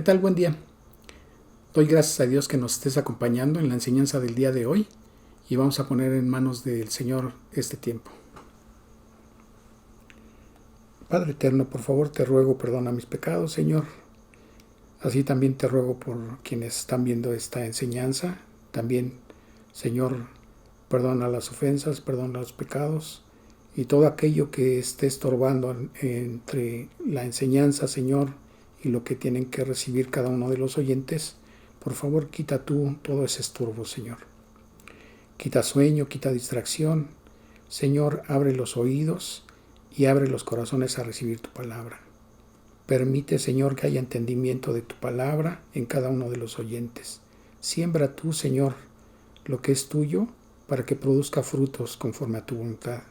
¿Qué tal? Buen día. Doy gracias a Dios que nos estés acompañando en la enseñanza del día de hoy y vamos a poner en manos del Señor este tiempo. Padre eterno, por favor te ruego perdona mis pecados, Señor. Así también te ruego por quienes están viendo esta enseñanza. También, Señor, perdona las ofensas, perdona los pecados y todo aquello que esté estorbando entre la enseñanza, Señor, y lo que tienen que recibir cada uno de los oyentes. Por favor, quita tú todo ese estorbo, Señor. Quita sueño, quita distracción. Señor, abre los oídos y abre los corazones a recibir tu palabra. Permite, Señor, que haya entendimiento de tu palabra en cada uno de los oyentes. Siembra tú, Señor, lo que es tuyo para que produzca frutos conforme a tu voluntad.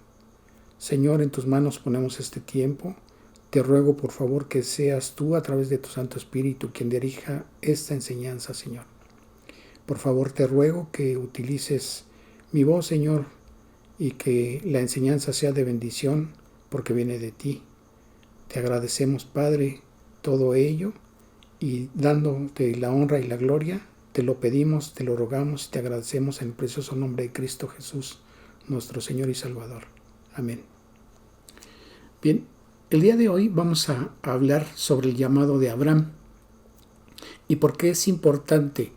Señor, en tus manos ponemos este tiempo. Te ruego, por favor, que seas tú a través de tu Santo Espíritu quien dirija esta enseñanza, Señor. Por favor, te ruego que utilices mi voz, Señor, y que la enseñanza sea de bendición porque viene de ti. Te agradecemos, Padre, todo ello y dándote la honra y la gloria, te lo pedimos, te lo rogamos y te agradecemos en el precioso nombre de Cristo Jesús, nuestro Señor y Salvador. Amén. Bien, el día de hoy vamos a hablar sobre el llamado de Abraham y por qué es importante.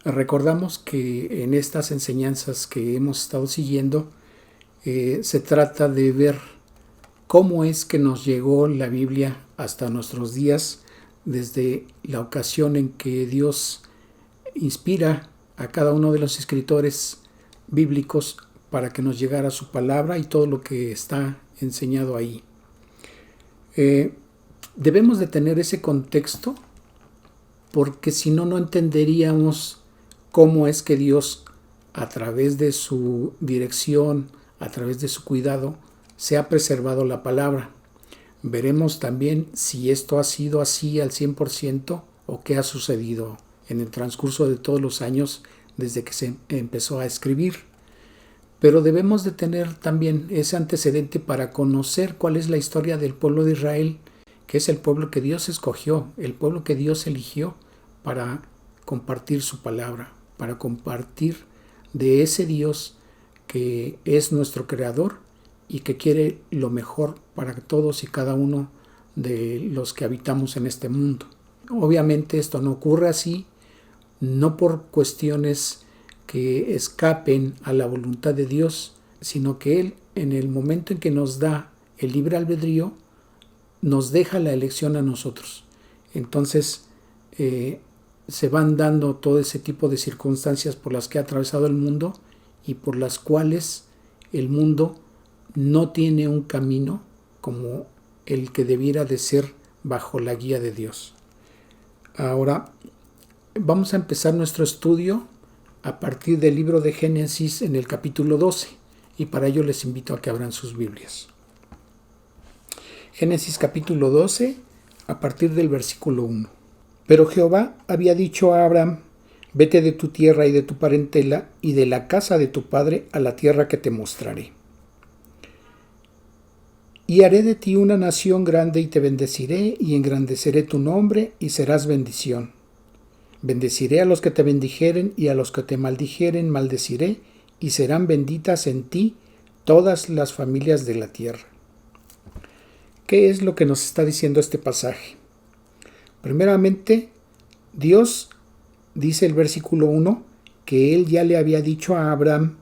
Recordamos que en estas enseñanzas que hemos estado siguiendo se trata de ver cómo es que nos llegó la Biblia hasta nuestros días, desde la ocasión en que Dios inspira a cada uno de los escritores bíblicos para que nos llegara su palabra y todo lo que está enseñado ahí. Debemos de tener ese contexto porque si no, no entenderíamos cómo es que Dios, a través de su dirección, a través de su cuidado, se ha preservado la palabra. Veremos también si esto ha sido así al 100% o qué ha sucedido en el transcurso de todos los años desde que se empezó a escribir. Pero debemos de tener también ese antecedente para conocer cuál es la historia del pueblo de Israel, que es el pueblo que Dios escogió, el pueblo que Dios eligió para compartir su palabra, para compartir de ese Dios que es nuestro creador y que quiere lo mejor para todos y cada uno de los que habitamos en este mundo. Obviamente esto no ocurre así, no por cuestiones que escapen a la voluntad de Dios, sino que Él, en el momento en que nos da el libre albedrío, nos deja la elección a nosotros. Entonces se van dando todo ese tipo de circunstancias por las que ha atravesado el mundo y por las cuales el mundo no tiene un camino como el que debiera de ser bajo la guía de Dios. Ahora vamos a empezar nuestro estudio a partir del libro de Génesis en el capítulo 12 y para ello les invito a que abran sus Biblias. Génesis capítulo 12 a partir del versículo 1. Pero Jehová había dicho a Abraham: vete de tu tierra y de tu parentela y de la casa de tu padre a la tierra que te mostraré. Y haré de ti una nación grande y te bendeciré y engrandeceré tu nombre y serás bendición. Bendeciré a los que te bendijeren y a los que te maldijeren maldeciré y serán benditas en ti todas las familias de la tierra. ¿Qué es lo que nos está diciendo este pasaje? Primeramente, Dios dice el versículo 1 que Él ya le había dicho a Abraham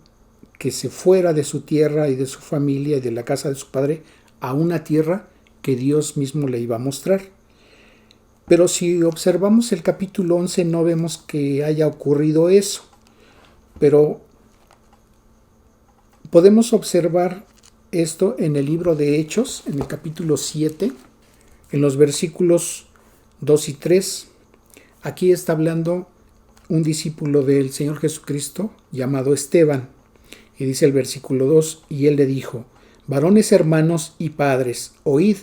que se fuera de su tierra y de su familia y de la casa de su padre a una tierra que Dios mismo le iba a mostrar. Pero si observamos el capítulo 11 no vemos que haya ocurrido eso. Pero podemos observar esto en el libro de Hechos, en el capítulo 7, en los versículos 2 y 3. Aquí está hablando un discípulo del Señor Jesucristo llamado Esteban. Y dice el versículo 2, y él le dijo: varones hermanos y padres, oíd.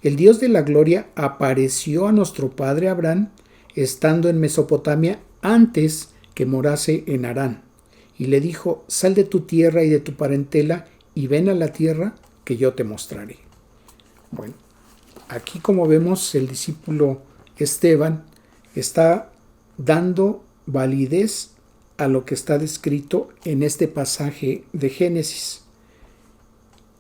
El Dios de la gloria apareció a nuestro padre Abraham estando en Mesopotamia antes que morase en Harán. Y le dijo: sal de tu tierra y de tu parentela y ven a la tierra que yo te mostraré. Bueno, aquí como vemos el discípulo Esteban está dando validez a lo que está descrito en este pasaje de Génesis,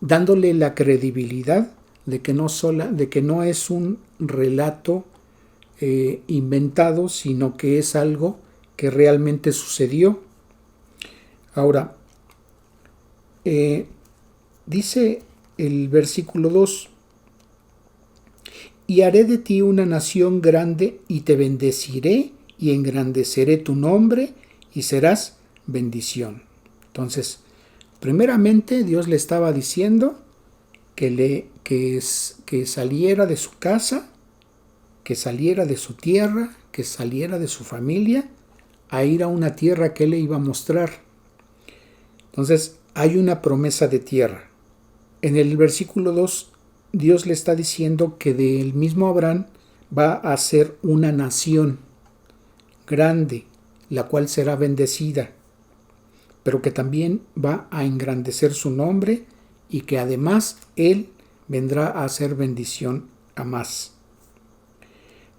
dándole la credibilidad de que no es un relato inventado, sino que es algo que realmente sucedió. Ahora, dice el versículo 2: y haré de ti una nación grande, y te bendeciré, y engrandeceré tu nombre, y serás bendición. Entonces, primeramente Dios le estaba diciendo que saliera de su casa, que saliera de su tierra, que saliera de su familia, a ir a una tierra que Él le iba a mostrar. Entonces, hay una promesa de tierra. En el versículo 2, Dios le está diciendo que del mismo Abraham va a ser una nación grande, la cual será bendecida, pero que también va a engrandecer su nombre, y que además Él vendrá a hacer bendición a más.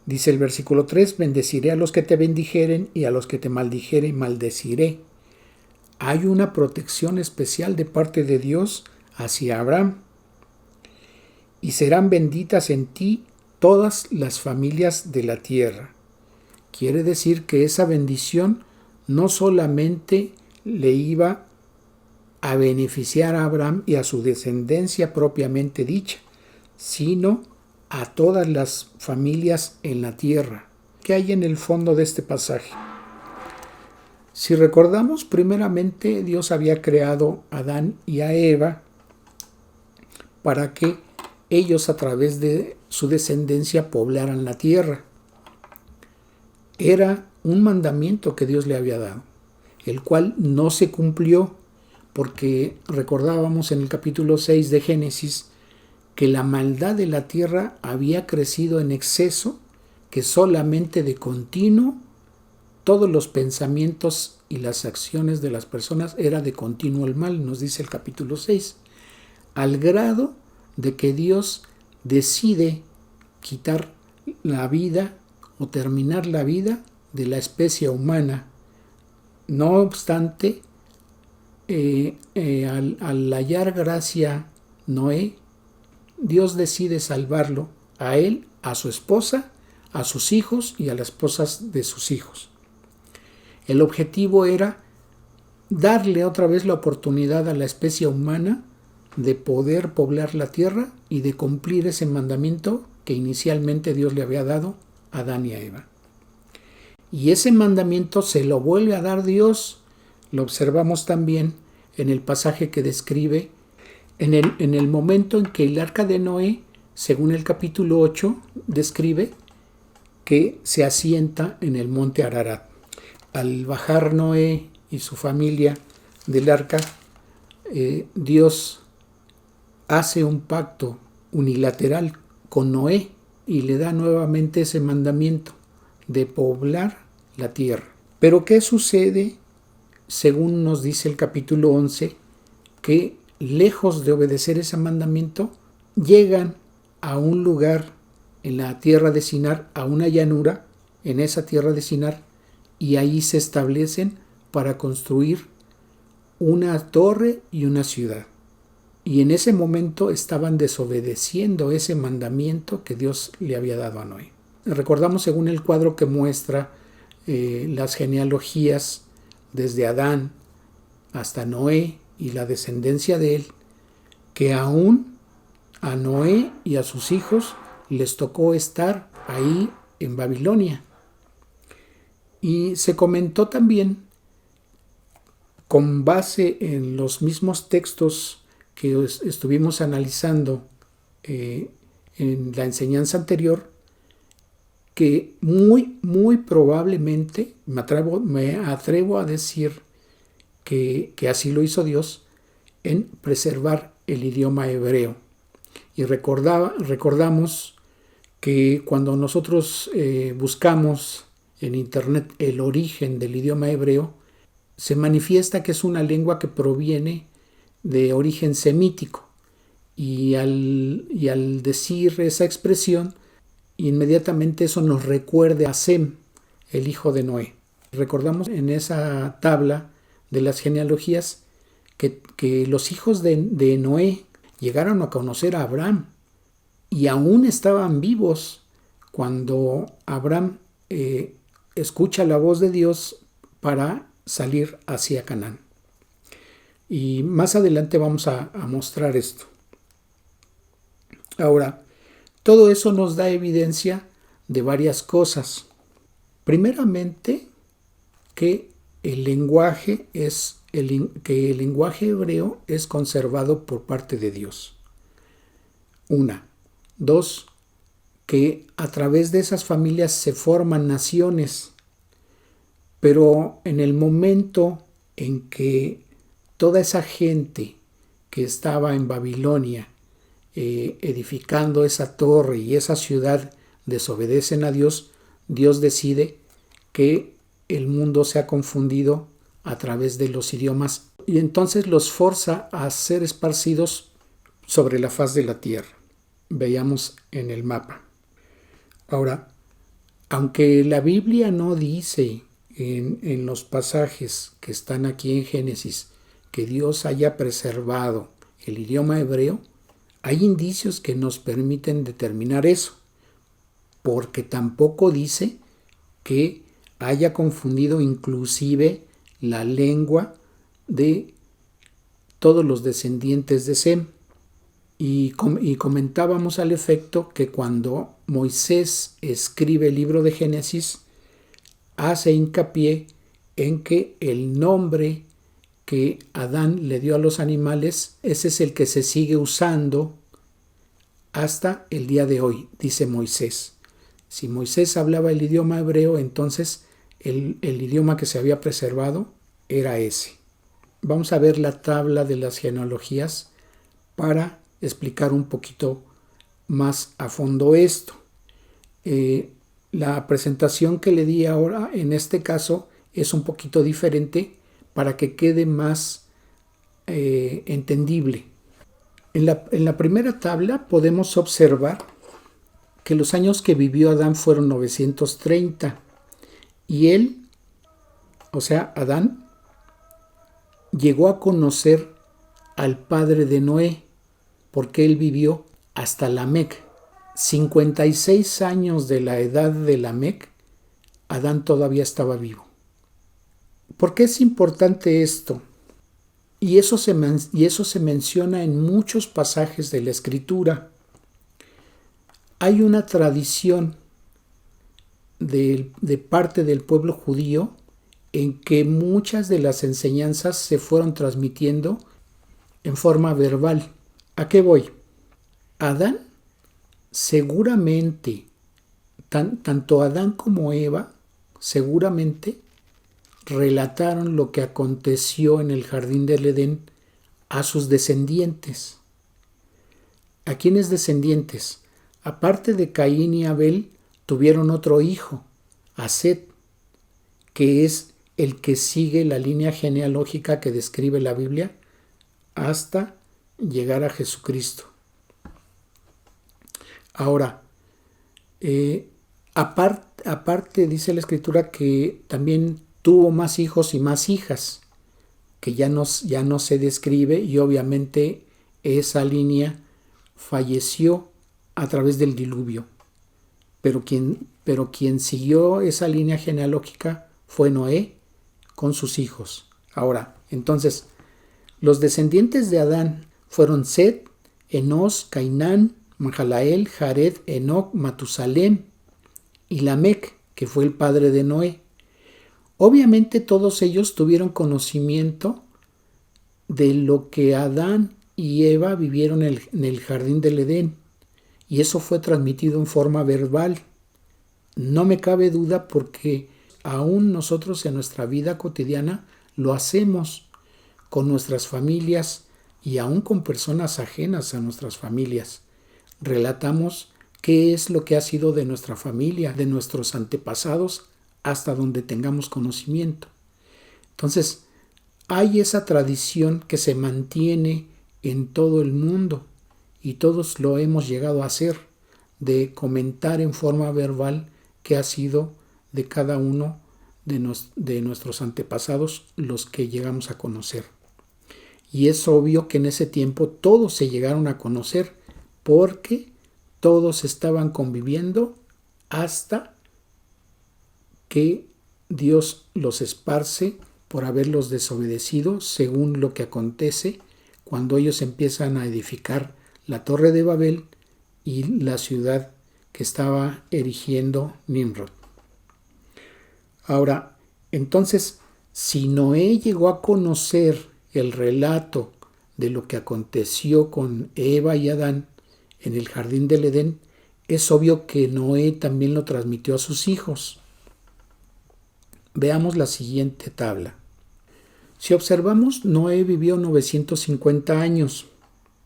Dice el versículo 3: bendeciré a los que te bendijeren, y a los que te maldijeren maldeciré. Hay una protección especial de parte de Dios hacia Abraham. Y serán benditas en ti todas las familias de la tierra. Quiere decir que esa bendición no solamente le iba a beneficiar a Abraham y a su descendencia propiamente dicha, sino a todas las familias en la tierra. ¿Qué hay en el fondo de este pasaje? Si recordamos, primeramente Dios había creado a Adán y a Eva para que ellos, a través de su descendencia, poblaran la tierra. Era un mandamiento que Dios le había dado, el cual no se cumplió, porque recordábamos en el capítulo 6 de Génesis que la maldad de la tierra había crecido en exceso, que solamente de continuo todos los pensamientos y las acciones de las personas era de continuo el mal, nos dice el capítulo 6, al grado de que Dios decide quitar la vida o terminar la vida de la especie humana. No obstante, al hallar gracia Noé, Dios decide salvarlo, a él, a su esposa, a sus hijos y a las esposas de sus hijos. El objetivo era darle otra vez la oportunidad a la especie humana de poder poblar la tierra y de cumplir ese mandamiento que inicialmente Dios le había dado a Adán y a Eva. Y ese mandamiento se lo vuelve a dar Dios. Lo observamos también en el pasaje que describe en el momento en que el arca de Noé, según el capítulo 8, describe que se asienta en el monte Ararat. Al bajar Noé y su familia del arca, Dios hace un pacto unilateral con Noé y le da nuevamente ese mandamiento de poblar la tierra. Pero ¿qué sucede? Según nos dice el capítulo 11, que lejos de obedecer ese mandamiento, llegan a un lugar en la tierra de Sinar, a una llanura en esa tierra de Sinar, y ahí se establecen para construir una torre y una ciudad. Y en ese momento estaban desobedeciendo ese mandamiento que Dios le había dado a Noé. Recordamos, según el cuadro que muestra las genealogías desde Adán hasta Noé y la descendencia de él, que aún a Noé y a sus hijos les tocó estar ahí en Babilonia. Y se comentó también, con base en los mismos textos que estuvimos analizando en la enseñanza anterior, que muy probablemente, me atrevo a decir que así lo hizo Dios, en preservar el idioma hebreo. Y recordamos que cuando nosotros buscamos en internet el origen del idioma hebreo, se manifiesta que es una lengua que proviene de origen semítico, y al decir esa expresión, inmediatamente eso nos recuerda a Sem, el hijo de Noé. Recordamos en esa tabla de las genealogías que los hijos de Noé llegaron a conocer a Abraham y aún estaban vivos cuando Abraham escucha la voz de Dios para salir hacia Canaán. Y más adelante vamos a mostrar esto. Ahora, todo eso nos da evidencia de varias cosas. Primeramente, que el lenguaje hebreo es conservado por parte de Dios. Una. Dos, que a través de esas familias se forman naciones, pero en el momento en que toda esa gente que estaba en Babilonia edificando esa torre y esa ciudad desobedecen a Dios, Dios decide que el mundo se ha confundido a través de los idiomas y entonces los forza a ser esparcidos sobre la faz de la tierra. Veamos en el mapa. Ahora, aunque la Biblia no dice en los pasajes que están aquí en Génesis que Dios haya preservado el idioma hebreo, hay indicios que nos permiten determinar eso, porque tampoco dice que haya confundido inclusive la lengua de todos los descendientes de Sem. Y comentábamos al efecto que cuando Moisés escribe el libro de Génesis, hace hincapié en que el nombre que Adán le dio a los animales, ese es el que se sigue usando hasta el día de hoy, dice Moisés. Si Moisés hablaba el idioma hebreo, entonces el idioma que se había preservado era ese. Vamos a ver la tabla de las genealogías para explicar un poquito más a fondo esto. La presentación que le di ahora en este caso es un poquito diferente para que quede más entendible. En la primera tabla podemos observar que los años que vivió Adán fueron 930 y él, o sea, Adán, llegó a conocer al padre de Noé porque él vivió hasta Lamec. 56 años de la edad de Lamec, Adán todavía estaba vivo. ¿Por qué es importante esto? Y eso se menciona en muchos pasajes de la Escritura. Hay una tradición de parte del pueblo judío en que muchas de las enseñanzas se fueron transmitiendo en forma verbal. ¿A qué voy? Adán seguramente, tanto Adán como Eva, seguramente relataron lo que aconteció en el jardín del Edén a sus descendientes. ¿A quiénes descendientes? Aparte de Caín y Abel, tuvieron otro hijo, a Set, que es el que sigue la línea genealógica que describe la Biblia hasta llegar a Jesucristo. Ahora, aparte dice la Escritura que también tuvo más hijos y más hijas, que ya no se describe y obviamente esa línea falleció a través del diluvio. Pero quien siguió esa línea genealógica fue Noé con sus hijos. Ahora, entonces, los descendientes de Adán fueron Set, Enos, Cainán, Mahalael, Jared, Enoc, Matusalem y Lamec, que fue el padre de Noé. Obviamente todos ellos tuvieron conocimiento de lo que Adán y Eva vivieron en el jardín del Edén, y eso fue transmitido en forma verbal. No me cabe duda porque aún nosotros en nuestra vida cotidiana lo hacemos con nuestras familias y aún con personas ajenas a nuestras familias. Relatamos qué es lo que ha sido de nuestra familia, de nuestros antepasados, hasta donde tengamos conocimiento. Entonces, hay esa tradición que se mantiene en todo el mundo y todos lo hemos llegado a hacer, de comentar en forma verbal qué ha sido de cada uno de nuestros antepasados, los que llegamos a conocer. Y es obvio que en ese tiempo todos se llegaron a conocer porque todos estaban conviviendo hasta que Dios los esparce por haberlos desobedecido, según lo que acontece cuando ellos empiezan a edificar la Torre de Babel y la ciudad que estaba erigiendo Nimrod. Ahora, entonces, si Noé llegó a conocer el relato de lo que aconteció con Eva y Adán en el jardín del Edén, es obvio que Noé también lo transmitió a sus hijos. Veamos la siguiente tabla. Si observamos, Noé vivió 950 años.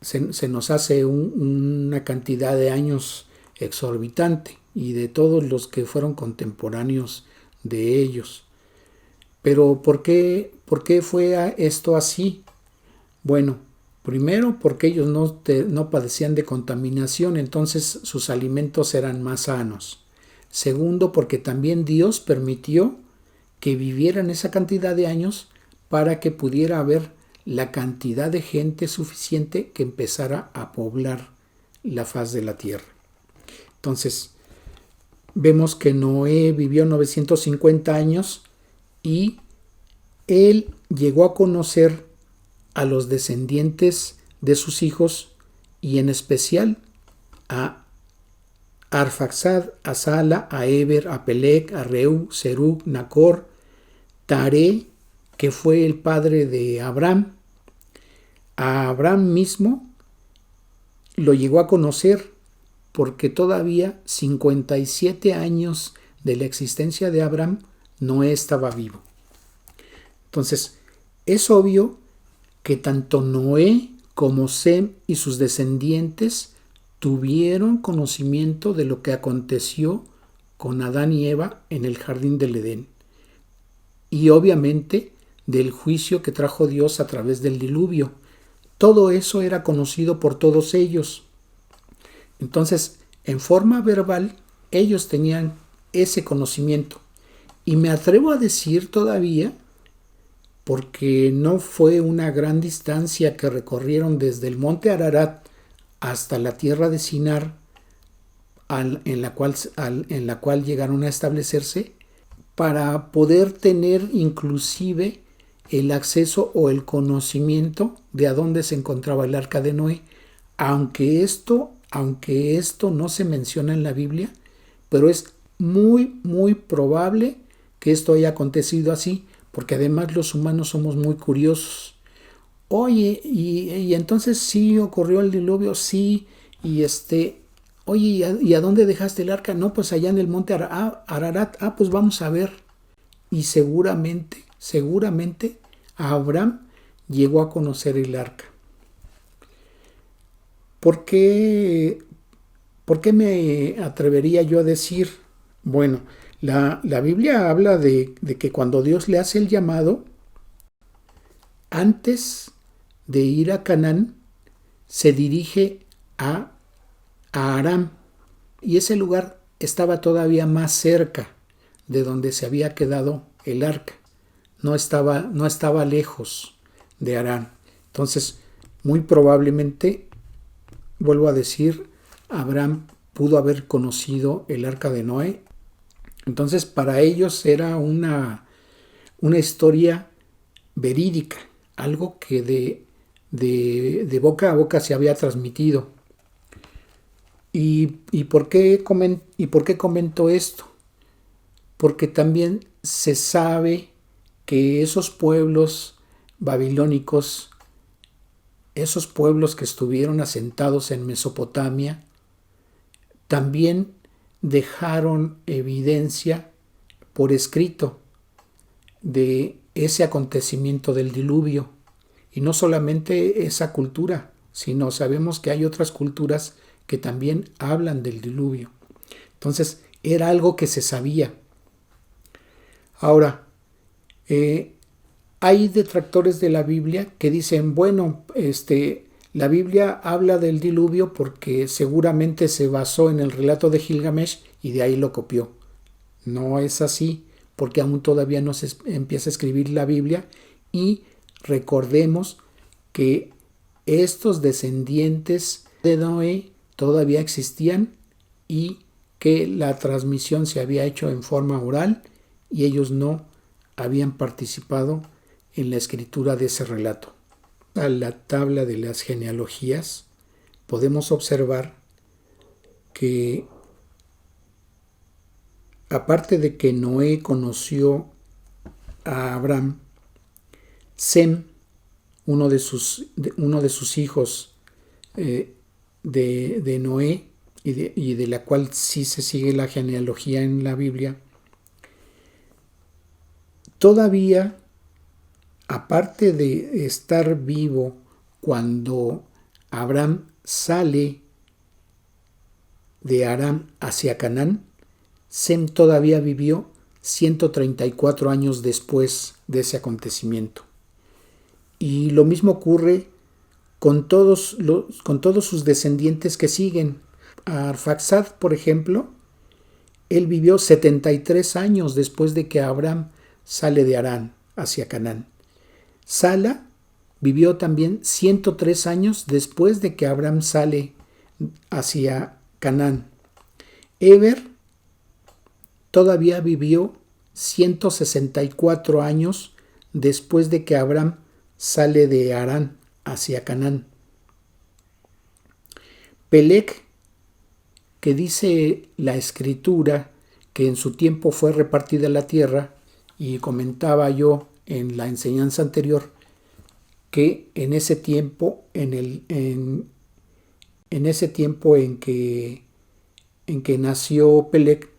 Se nos hace una cantidad de años exorbitante, y de todos los que fueron contemporáneos de ellos. Pero ¿por qué fue esto así? Bueno, primero porque ellos no padecían de contaminación, entonces sus alimentos eran más sanos. Segundo, porque también Dios permitió que vivieran esa cantidad de años para que pudiera haber la cantidad de gente suficiente que empezara a poblar la faz de la tierra. Entonces, vemos que Noé vivió 950 años y él llegó a conocer a los descendientes de sus hijos, y en especial a Arfaxad, a Sala, a Eber, a Peleg, a Reu, Serug, Nacor, Taré, que fue el padre de Abraham. A Abraham mismo lo llegó a conocer porque todavía 57 años de la existencia de Abraham Noé estaba vivo. Entonces, es obvio que tanto Noé como Sem y sus descendientes tuvieron conocimiento de lo que aconteció con Adán y Eva en el jardín del Edén, y obviamente del juicio que trajo Dios a través del diluvio. Todo eso era conocido por todos ellos. Entonces, en forma verbal, ellos tenían ese conocimiento. Y me atrevo a decir todavía, porque no fue una gran distancia que recorrieron desde el monte Ararat hasta la tierra de Sinar, en la cual llegaron a establecerse, para poder tener inclusive el acceso o el conocimiento de a dónde se encontraba el arca de Noé, aunque esto no se menciona en la Biblia, pero es muy, muy probable que esto haya acontecido así, porque además los humanos somos muy curiosos. Oye, y entonces sí ocurrió el diluvio, sí, oye, ¿y a dónde dejaste el arca? No, pues allá en el monte Ararat. Pues vamos a ver. Y seguramente Abraham llegó a conocer el arca. ¿Por qué me atrevería yo a decir? Bueno, la Biblia habla de que cuando Dios le hace el llamado, antes de ir a Canaán, se dirige a Aram, y ese lugar estaba todavía más cerca de donde se había quedado el arca. No estaba lejos de Aram. Entonces, muy probablemente, vuelvo a decir, Abraham pudo haber conocido el arca de Noé. Entonces, para ellos era una historia verídica, algo que de boca a boca se había transmitido. ¿Y por qué comento esto? Porque también se sabe que esos pueblos babilónicos, esos pueblos que estuvieron asentados en Mesopotamia, también dejaron evidencia por escrito de ese acontecimiento del diluvio. Y no solamente esa cultura, sino sabemos que hay otras culturas que también hablan del diluvio. Entonces, era algo que se sabía. Ahora, hay detractores de la Biblia que dicen, bueno, la Biblia habla del diluvio porque seguramente se basó en el relato de Gilgamesh y de ahí lo copió. No es así, porque aún todavía no se empieza a escribir la Biblia, y recordemos que estos descendientes de Noé todavía existían y que la transmisión se había hecho en forma oral y ellos no habían participado en la escritura de ese relato. A la tabla de las genealogías podemos observar que aparte de que Noé conoció a Abraham, Sem, uno de sus hijos de Noé, y de la cual sí se sigue la genealogía en la Biblia, todavía, aparte de estar vivo cuando Abraham sale de Aram hacia Canaán, Sem todavía vivió 134 años después de ese acontecimiento. Y lo mismo ocurre con todos sus descendientes que siguen. Arfaxad, por ejemplo, él vivió 73 años después de que Abraham sale de Harán hacia Canaán. Sala vivió también 103 años después de que Abraham sale hacia Canaán. Eber todavía vivió 164 años después de que Abraham sale de Harán hacia Canaán. Peleg, que dice la escritura que en su tiempo fue repartida la tierra, y comentaba yo en la enseñanza anterior que en ese tiempo, en ese tiempo en que nació Peleg,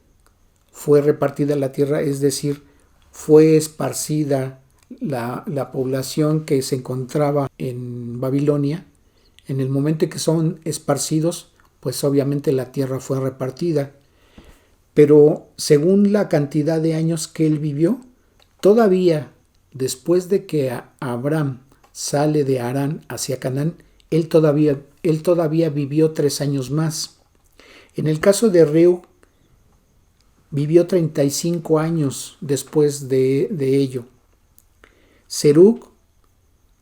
fue repartida la tierra, es decir, fue esparcida la población que se encontraba en Babilonia. En el momento en que son esparcidos, pues obviamente la tierra fue repartida. Pero según la cantidad de años que él vivió, todavía después de que Abraham sale de Harán hacia Canaán, él todavía vivió 3 años más. En el caso de Reu, vivió 35 años después de ello. Serug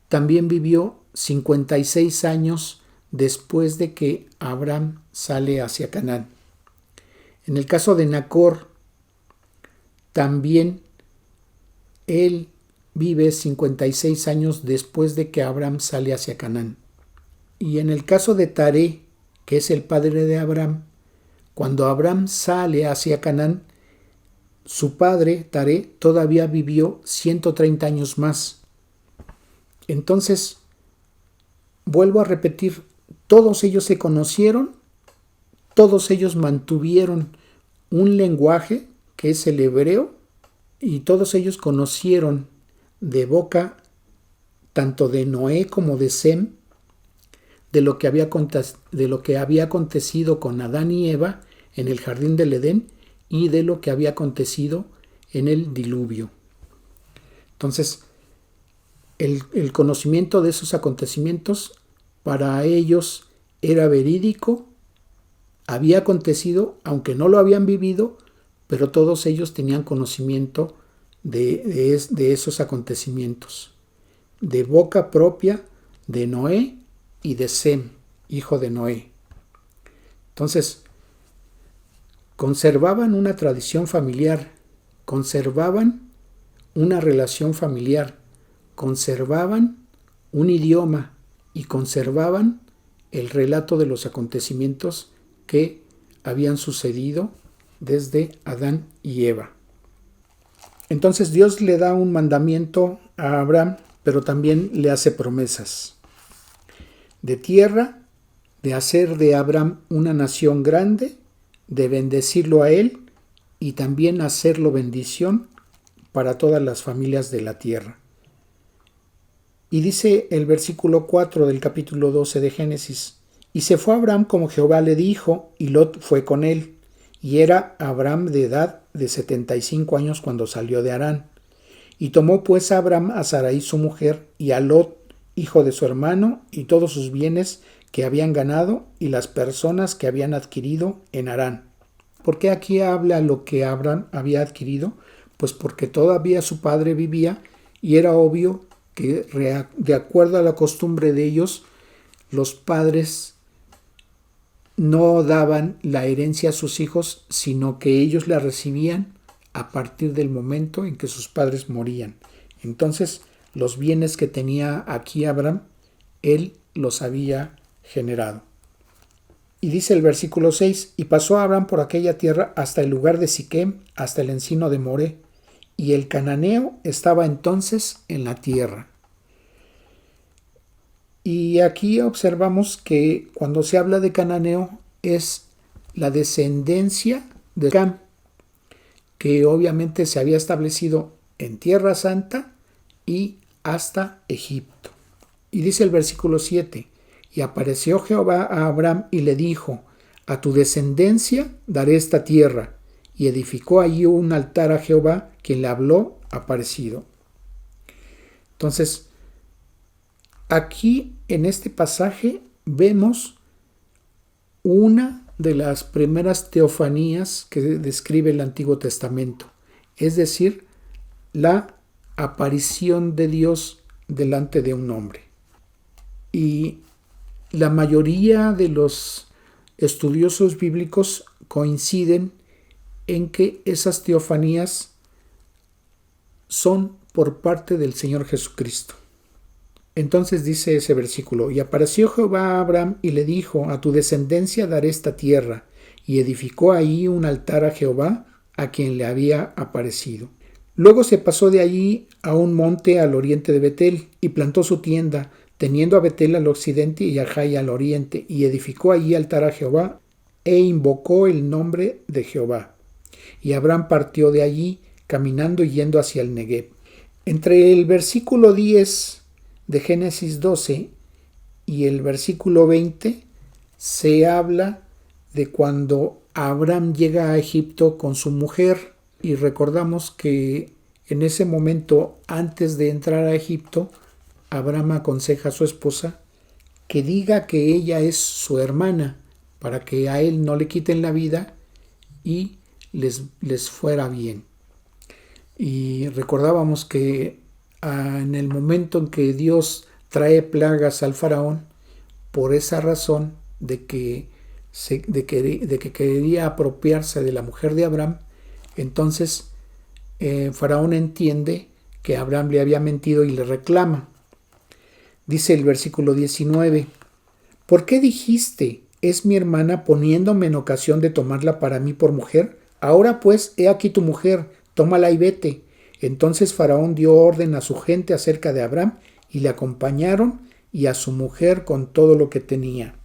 también vivió 56 años después de que Abraham sale hacia Canaán. En el caso de Nacor, también él vive 56 años después de que Abraham sale hacia Canaán. Y en el caso de Taré, que es el padre de Abraham, cuando Abraham sale hacia Canaán, su padre, Taré, todavía vivió 130 años más. Entonces, vuelvo a repetir, todos ellos se conocieron, todos ellos mantuvieron un lenguaje que es el hebreo, y todos ellos conocieron de boca tanto de Noé como de Sem de lo que había acontecido con Adán y Eva en el jardín del Edén y de lo que había acontecido en el diluvio. Entonces, el conocimiento de esos acontecimientos para ellos era verídico, había acontecido, aunque no lo habían vivido, pero todos ellos tenían conocimiento de esos acontecimientos, de boca propia de Noé y de Sem, hijo de Noé. Entonces, conservaban una tradición familiar, conservaban una relación familiar, conservaban un idioma y conservaban el relato de los acontecimientos que habían sucedido desde Adán y Eva. Entonces Dios le da un mandamiento a Abraham, pero también le hace promesas. De tierra, de hacer de Abraham una nación grande, de bendecirlo a él y también hacerlo bendición para todas las familias de la tierra. Y dice el versículo 4 del capítulo 12 de Génesis: y se fue Abraham como Jehová le dijo, y Lot fue con él. Y era Abraham de edad de 75 años cuando salió de Harán. Y tomó pues a Abraham a Sarai su mujer, y a Lot, hijo de su hermano, y todos sus bienes que habían ganado, y las personas que habían adquirido en Harán. ¿Por qué aquí habla lo que Abraham había adquirido? Pues porque todavía su padre vivía y era obvio que de acuerdo a la costumbre de ellos, los padres no daban la herencia a sus hijos, sino que ellos la recibían a partir del momento en que sus padres morían. Entonces, los bienes que tenía aquí Abraham, él los había generado. Y dice el versículo 6, y pasó Abraham por aquella tierra hasta el lugar de Siquem, hasta el encino de Moré, y el cananeo estaba entonces en la tierra. Y aquí observamos que cuando se habla de cananeo es la descendencia de Cam, que obviamente se había establecido en Tierra Santa y hasta Egipto. Y dice el versículo 7, y apareció Jehová a Abraham y le dijo, a tu descendencia daré esta tierra, y edificó allí un altar a Jehová, quien le habló aparecido. Entonces, aquí en este pasaje vemos una de las primeras teofanías que describe el Antiguo Testamento, es decir, la aparición de Dios delante de un hombre. Y la mayoría de los estudiosos bíblicos coinciden en que esas teofanías son por parte del Señor Jesucristo. Entonces dice ese versículo, y apareció Jehová a Abraham y le dijo, a tu descendencia daré esta tierra, y edificó ahí un altar a Jehová, a quien le había aparecido. Luego se pasó de allí a un monte al oriente de Betel, y plantó su tienda, teniendo a Betel al occidente y a Jai al oriente, y edificó allí altar a Jehová, e invocó el nombre de Jehová. Y Abraham partió de allí, caminando y yendo hacia el Negueb. Entre el versículo 10 de Génesis 12 y el versículo 20 se habla de cuando Abraham llega a Egipto con su mujer, y recordamos que en ese momento, antes de entrar a Egipto, Abraham aconseja a su esposa que diga que ella es su hermana para que a él no le quiten la vida y les fuera bien. Y recordábamos que en el momento en que Dios trae plagas al faraón, por esa razón de que quería apropiarse de la mujer de Abraham, entonces faraón entiende que Abraham le había mentido y le reclama. Dice el versículo 19, ¿por qué dijiste, es mi hermana, poniéndome en ocasión de tomarla para mí por mujer? Ahora pues, he aquí tu mujer, tómala y vete. Entonces Faraón dio orden a su gente acerca de Abraham, y le acompañaron, y a su mujer con todo lo que tenía.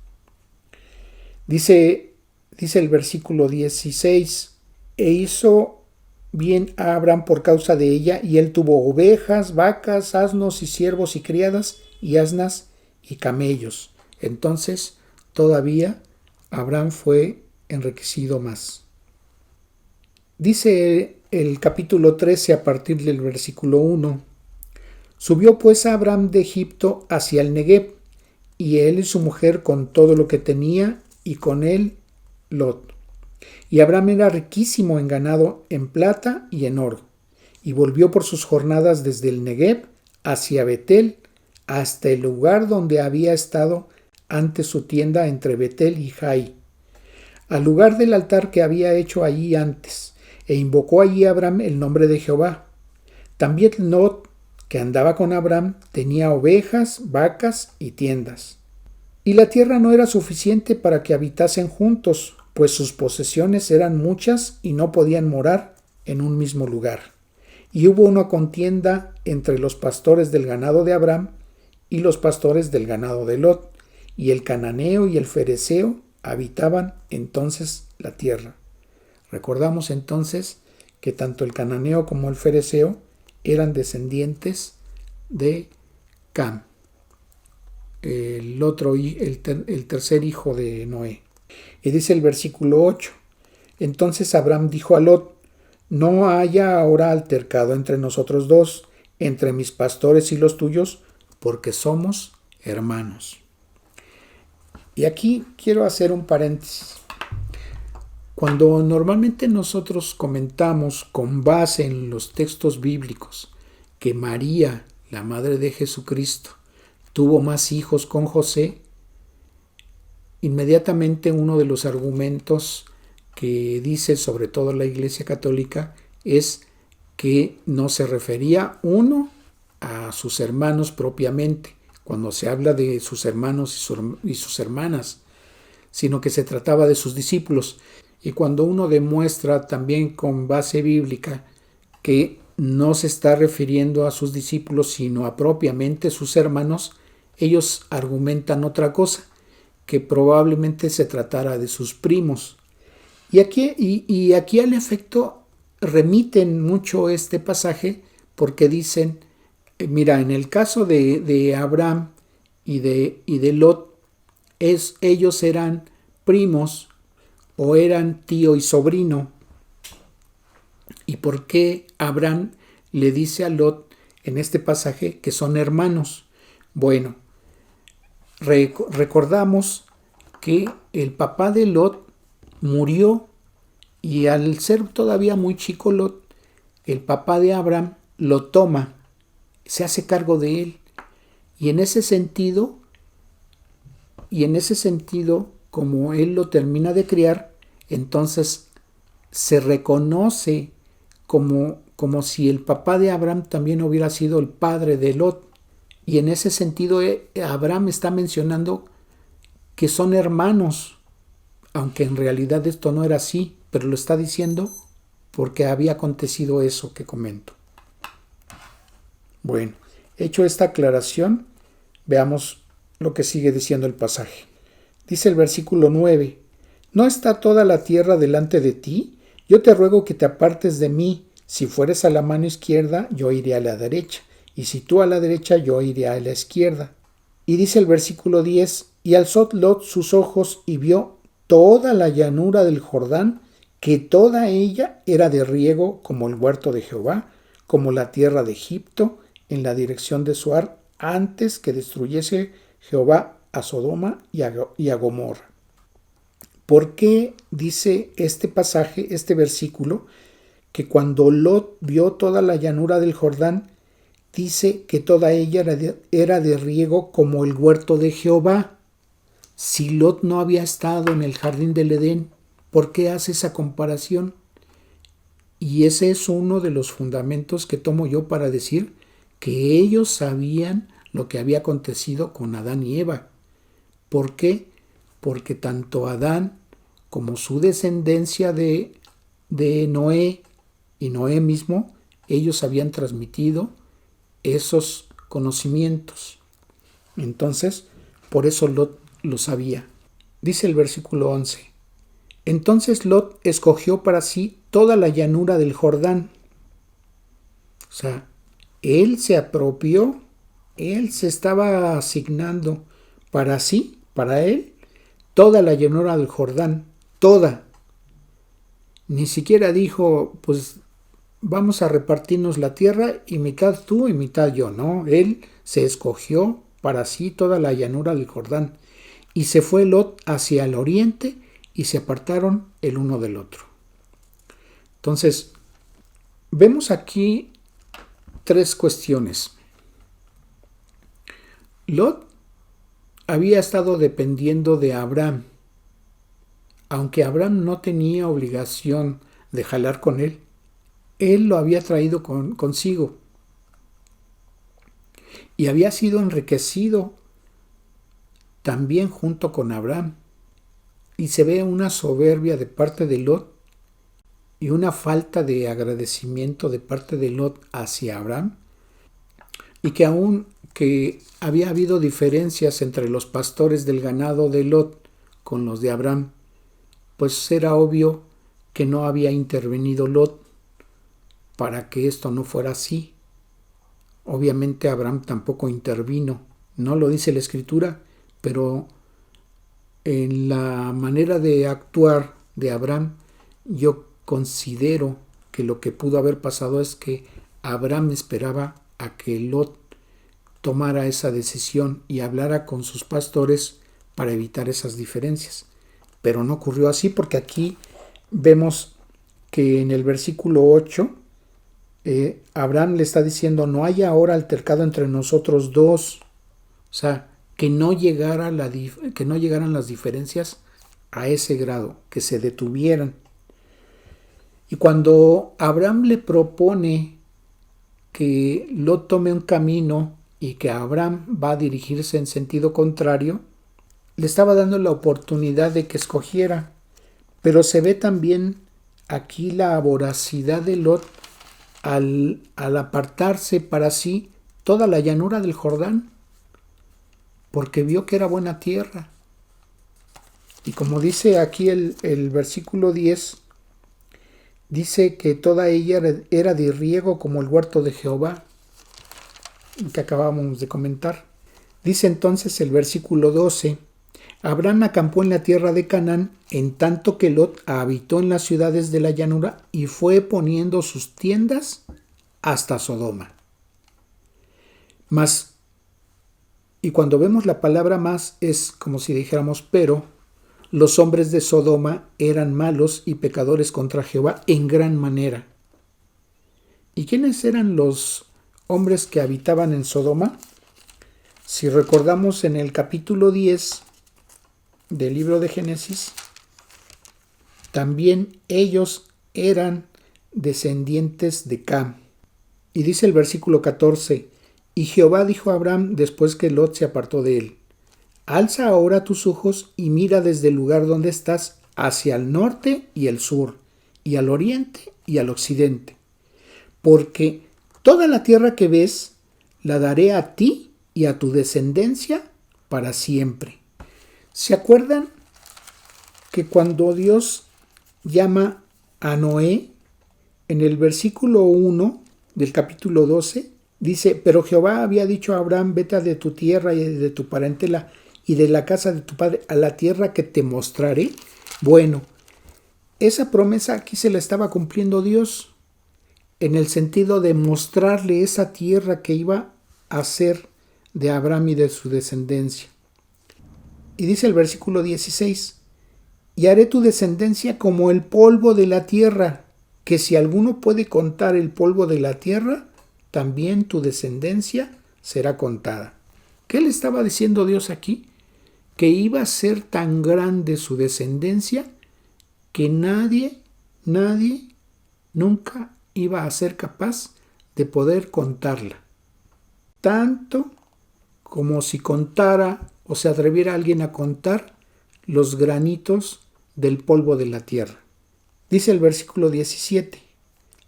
Dice el versículo 16, e hizo bien a Abraham por causa de ella, y él tuvo ovejas, vacas, asnos y siervos y criadas, y asnas y camellos. Entonces todavía Abraham fue enriquecido más. Dice el capítulo 13 a partir del versículo 1. Subió pues Abraham de Egipto hacia el Negueb, y él y su mujer con todo lo que tenía, y con él Lot. Y Abraham era riquísimo en ganado, en plata y en oro. Y volvió por sus jornadas desde el Negueb hacia Betel, hasta el lugar donde había estado antes su tienda entre Betel y Jai, al lugar del altar que había hecho allí antes, e invocó allí Abraham el nombre de Jehová. También Lot, que andaba con Abraham, tenía ovejas, vacas y tiendas. Y la tierra no era suficiente para que habitasen juntos, pues sus posesiones eran muchas y no podían morar en un mismo lugar. Y hubo una contienda entre los pastores del ganado de Abraham y los pastores del ganado de Lot, y el cananeo y el fereceo habitaban entonces la tierra. Recordamos entonces que tanto el cananeo como el fereceo eran descendientes de Cam, el tercer hijo de Noé. Y dice el versículo 8, entonces Abraham dijo a Lot, no haya ahora altercado entre nosotros dos, entre mis pastores y los tuyos, porque somos hermanos. Y aquí quiero hacer un paréntesis. Cuando normalmente nosotros comentamos con base en los textos bíblicos que María, la madre de Jesucristo, tuvo más hijos con José, inmediatamente uno de los argumentos que dice sobre todo la Iglesia Católica es que no se refería uno a sus hermanos propiamente, cuando se habla de sus hermanos y sus hermanas, sino que se trataba de sus discípulos. Y cuando uno demuestra también con base bíblica que no se está refiriendo a sus discípulos, sino a propiamente sus hermanos, ellos argumentan otra cosa, que probablemente se tratara de sus primos. Y aquí al efecto remiten mucho este pasaje porque dicen, mira, en el caso de Abraham y de Lot, ellos eran primos o eran tío y sobrino. ¿Y por qué Abraham le dice a Lot en este pasaje que son hermanos? Bueno, recordamos que el papá de Lot murió y al ser todavía muy chico Lot, el papá de Abraham lo toma, se hace cargo de él. Y en ese sentido, como él lo termina de criar, entonces se reconoce como si el papá de Abraham también hubiera sido el padre de Lot. Y en ese sentido, Abraham está mencionando que son hermanos, aunque en realidad esto no era así, pero lo está diciendo porque había acontecido eso que comento. Bueno, hecho esta aclaración, veamos lo que sigue diciendo el pasaje. Dice el versículo 9, ¿no está toda la tierra delante de ti? Yo te ruego que te apartes de mí. Si fueres a la mano izquierda, yo iré a la derecha, y si tú a la derecha, yo iré a la izquierda. Y dice el versículo 10, y alzó Lot sus ojos y vio toda la llanura del Jordán, que toda ella era de riego como el huerto de Jehová, como la tierra de Egipto, en la dirección de Zoar, antes que destruyese Jehová a Sodoma y a Gomorra. ¿Por qué dice este pasaje, este versículo, que cuando Lot vio toda la llanura del Jordán, dice que toda ella era de riego como el huerto de Jehová? Si Lot no había estado en el jardín del Edén, ¿por qué hace esa comparación? Y ese es uno de los fundamentos que tomo yo para decir que ellos sabían lo que había acontecido con Adán y Eva. ¿Por qué? Porque tanto Adán como su descendencia de Noé y Noé mismo, ellos habían transmitido esos conocimientos. Entonces, por eso Lot lo sabía. Dice el versículo 11. Entonces Lot escogió para sí toda la llanura del Jordán. O sea, él se apropió, él se estaba asignando para sí, para él, toda la llanura del Jordán, toda. Ni siquiera dijo, pues vamos a repartirnos la tierra y mitad tú y mitad yo. No, él se escogió para sí toda la llanura del Jordán. Y se fue Lot hacia el oriente y se apartaron el uno del otro. Entonces, vemos aquí tres cuestiones. Lot había estado dependiendo de Abraham, aunque Abraham no tenía obligación de jalar con él. Él lo había traído consigo y había sido enriquecido también junto con Abraham. Y se ve una soberbia de parte de Lot y una falta de agradecimiento de parte de Lot hacia Abraham, y que aún que había habido diferencias entre los pastores del ganado de Lot con los de Abraham, pues era obvio que no había intervenido Lot para que esto no fuera así. Obviamente Abraham tampoco intervino, no lo dice la Escritura, pero en la manera de actuar de Abraham, yo considero que lo que pudo haber pasado es que Abraham esperaba a que Lot tomara esa decisión y hablara con sus pastores para evitar esas diferencias. Pero no ocurrió así porque aquí vemos que en el versículo 8 Abraham le está diciendo: no haya ahora altercado entre nosotros dos. O sea, que no llegaran las diferencias a ese grado, que se detuvieran. Y cuando Abraham le propone que Lot tome un camino y que Abraham va a dirigirse en sentido contrario, le estaba dando la oportunidad de que escogiera. Pero se ve también aquí la voracidad de Lot al apartarse para sí toda la llanura del Jordán, porque vio que era buena tierra. Y como dice aquí el versículo 10, dice que toda ella era de riego como el huerto de Jehová, que acabamos de comentar. Dice entonces el versículo 12: Abraham acampó en la tierra de Canaán, en tanto que Lot habitó en las ciudades de la llanura y fue poniendo sus tiendas hasta Sodoma. Mas, y cuando vemos la palabra más, es como si dijéramos pero, los hombres de Sodoma eran malos y pecadores contra Jehová en gran manera. ¿Y quiénes eran los hombres que habitaban en Sodoma? Si recordamos en el capítulo 10 del libro de Génesis, también ellos eran descendientes de Cam. Y dice el versículo 14: y Jehová dijo a Abraham después que Lot se apartó de él: alza ahora tus ojos y mira desde el lugar donde estás hacia el norte y el sur, y al oriente y al occidente, porque toda la tierra que ves la daré a ti y a tu descendencia para siempre. ¿Se acuerdan que cuando Dios llama a Noé, en el versículo 1 del capítulo 12, dice: pero Jehová había dicho a Abraham: vete de tu tierra y de tu parentela y de la casa de tu padre a la tierra que te mostraré? Bueno, esa promesa aquí se la estaba cumpliendo Dios, en el sentido de mostrarle esa tierra que iba a ser de Abraham y de su descendencia. Y dice el versículo 16: y haré tu descendencia como el polvo de la tierra, que si alguno puede contar el polvo de la tierra, también tu descendencia será contada. ¿Qué le estaba diciendo Dios aquí? Que iba a ser tan grande su descendencia que nadie nunca iba a ser capaz de poder contarla. Tanto como si contara o se atreviera alguien a contar los granitos del polvo de la tierra. Dice el versículo 17: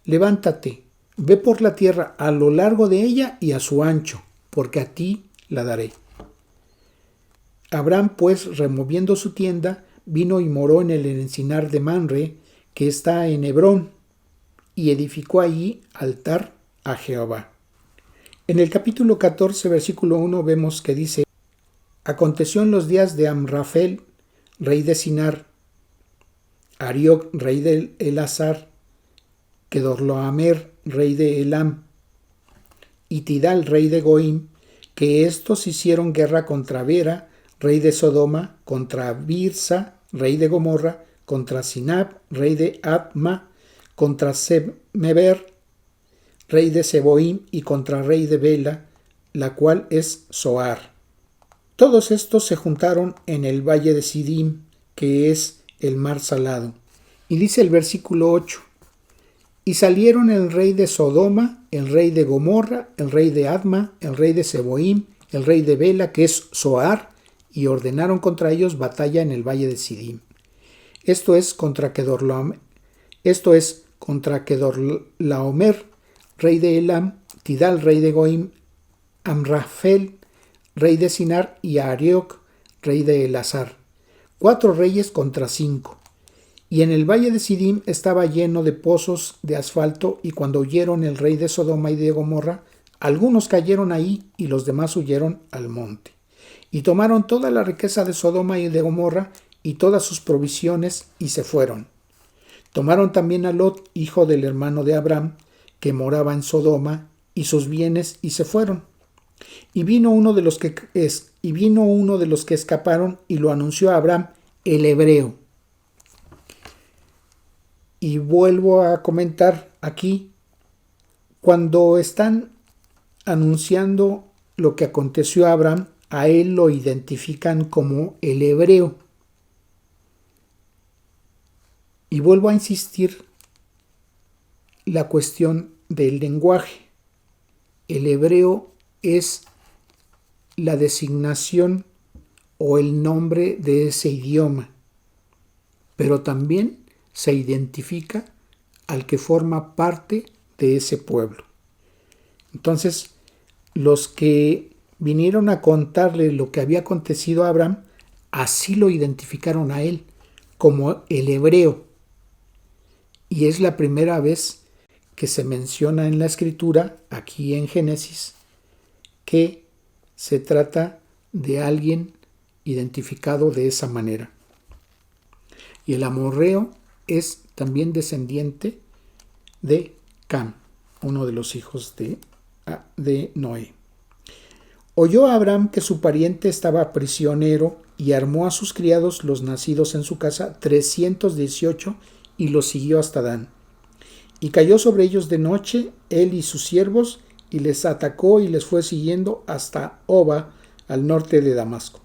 levántate, ve por la tierra a lo largo de ella y a su ancho, porque a ti la daré. Abraham, pues, removiendo su tienda, vino y moró en el encinar de Mamre, que está en Hebrón, y edificó allí altar a Jehová. En el capítulo 14, versículo 1, vemos que dice: aconteció en los días de Amrafel, rey de Sinar, Arioc, rey de Elazar, Kedorlaomer, rey de Elam, y Tidal, rey de Goim, que estos hicieron guerra contra Vera, rey de Sodoma, contra Birsa, rey de Gomorra, contra Sinab, rey de Adma, contra Semeber, rey de Seboim, y contra rey de Bela, la cual es Zoar. Todos estos se juntaron en el valle de Sidim, que es el mar salado. Y dice el versículo 8: y salieron el rey de Sodoma, el rey de Gomorra, el rey de Adma, el rey de Seboim, el rey de Bela, que es Zoar, y ordenaron contra ellos batalla en el valle de Sidim. Esto es contra Kedorlaomer, rey de Elam, Tidal, rey de Goim, Amrafel, rey de Sinar, y Arioc, rey de Elazar. 4 reyes contra 5. Y en el valle de Sidim estaba lleno de pozos de asfalto, y cuando huyeron el rey de Sodoma y de Gomorra, algunos cayeron ahí y los demás huyeron al monte. Y tomaron toda la riqueza de Sodoma y de Gomorra y todas sus provisiones y se fueron. Tomaron también a Lot, hijo del hermano de Abraham, que moraba en Sodoma, y sus bienes y se fueron. Y vino uno de los que escaparon y lo anunció a Abraham, el hebreo. Y vuelvo a comentar aquí, cuando están anunciando lo que aconteció a Abraham, a él lo identifican como el hebreo. Y vuelvo a insistir la cuestión del lenguaje. El hebreo es la designación o el nombre de ese idioma, pero también se identifica al que forma parte de ese pueblo. Entonces, los que vinieron a contarle lo que había acontecido a Abraham, así lo identificaron a él como el hebreo. Y es la primera vez que se menciona en la escritura, aquí en Génesis, que se trata de alguien identificado de esa manera. Y el amorreo es también descendiente de Cam, uno de los hijos de Noé. Oyó Abraham que su pariente estaba prisionero y armó a sus criados, los nacidos en su casa, 318, y los siguió hasta Dan. Y cayó sobre ellos de noche, él y sus siervos, y les atacó y les fue siguiendo hasta Oba, al norte de Damasco.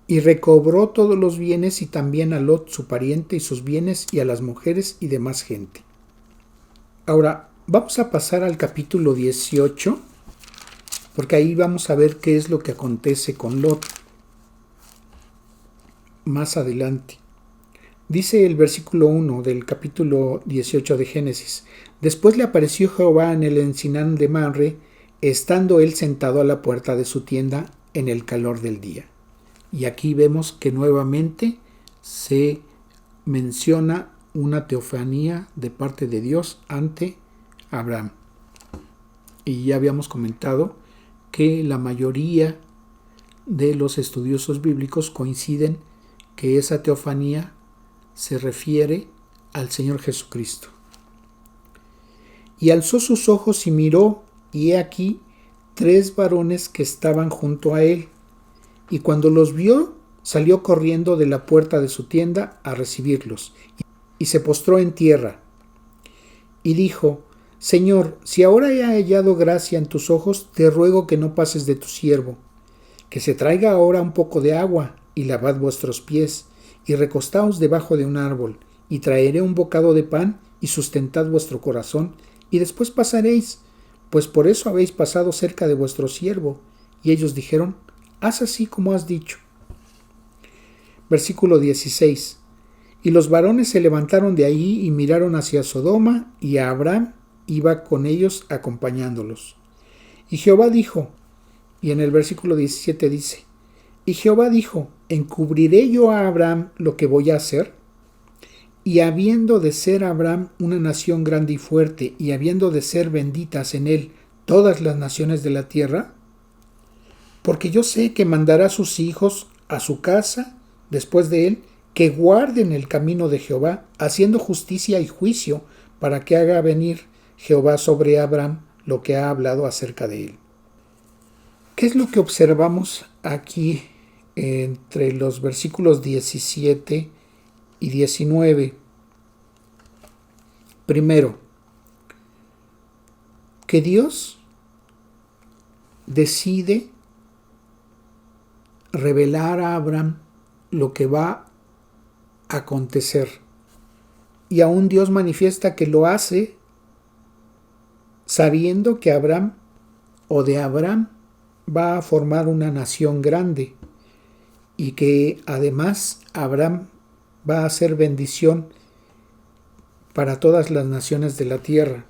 Y recobró todos los bienes y también a Lot, su pariente, y sus bienes, y a las mujeres y demás gente. Ahora, vamos a pasar al capítulo 18, porque ahí vamos a ver qué es lo que acontece con Lot más adelante. Dice el versículo 1 del capítulo 18 de Génesis: Después le apareció Jehová en el encinar de Mamre, estando él sentado a la puerta de su tienda en el calor del día. Y aquí vemos que nuevamente se menciona una teofanía de parte de Dios ante Abraham. Y ya habíamos comentado que la mayoría de los estudiosos bíblicos coinciden que esa teofanía se refiere al Señor Jesucristo. Y alzó sus ojos y miró, y he aquí 3 varones que estaban junto a él. Y cuando los vio, salió corriendo de la puerta de su tienda a recibirlos, y se postró en tierra. Y dijo: Señor, si ahora he hallado gracia en tus ojos, te ruego que no pases de tu siervo, que se traiga ahora un poco de agua, y lavad vuestros pies, y recostaos debajo de un árbol, y traeré un bocado de pan, y sustentad vuestro corazón, y después pasaréis, pues por eso habéis pasado cerca de vuestro siervo. Y ellos dijeron: Haz así como has dicho. Versículo 16. Y los varones se levantaron de allí y miraron hacia Sodoma, y a Abraham iba con ellos acompañándolos. Y Jehová dijo, y en el versículo 17 dice: Y Jehová dijo: ¿Encubriré yo a Abraham lo que voy a hacer? Y habiendo de ser Abraham una nación grande y fuerte, y habiendo de ser benditas en él todas las naciones de la tierra, porque yo sé que mandará a sus hijos a su casa después de él, que guarden el camino de Jehová, haciendo justicia y juicio, para que haga venir Jehová sobre Abraham lo que ha hablado acerca de él. ¿Qué es lo que observamos aquí entre los versículos 17 y 19? Primero, que Dios decide revelar a Abraham lo que va a acontecer. Y aún Dios manifiesta que lo hace sabiendo que Abraham, o de Abraham, va a formar una nación grande, y que además Abraham va a ser bendición para todas las naciones de la tierra.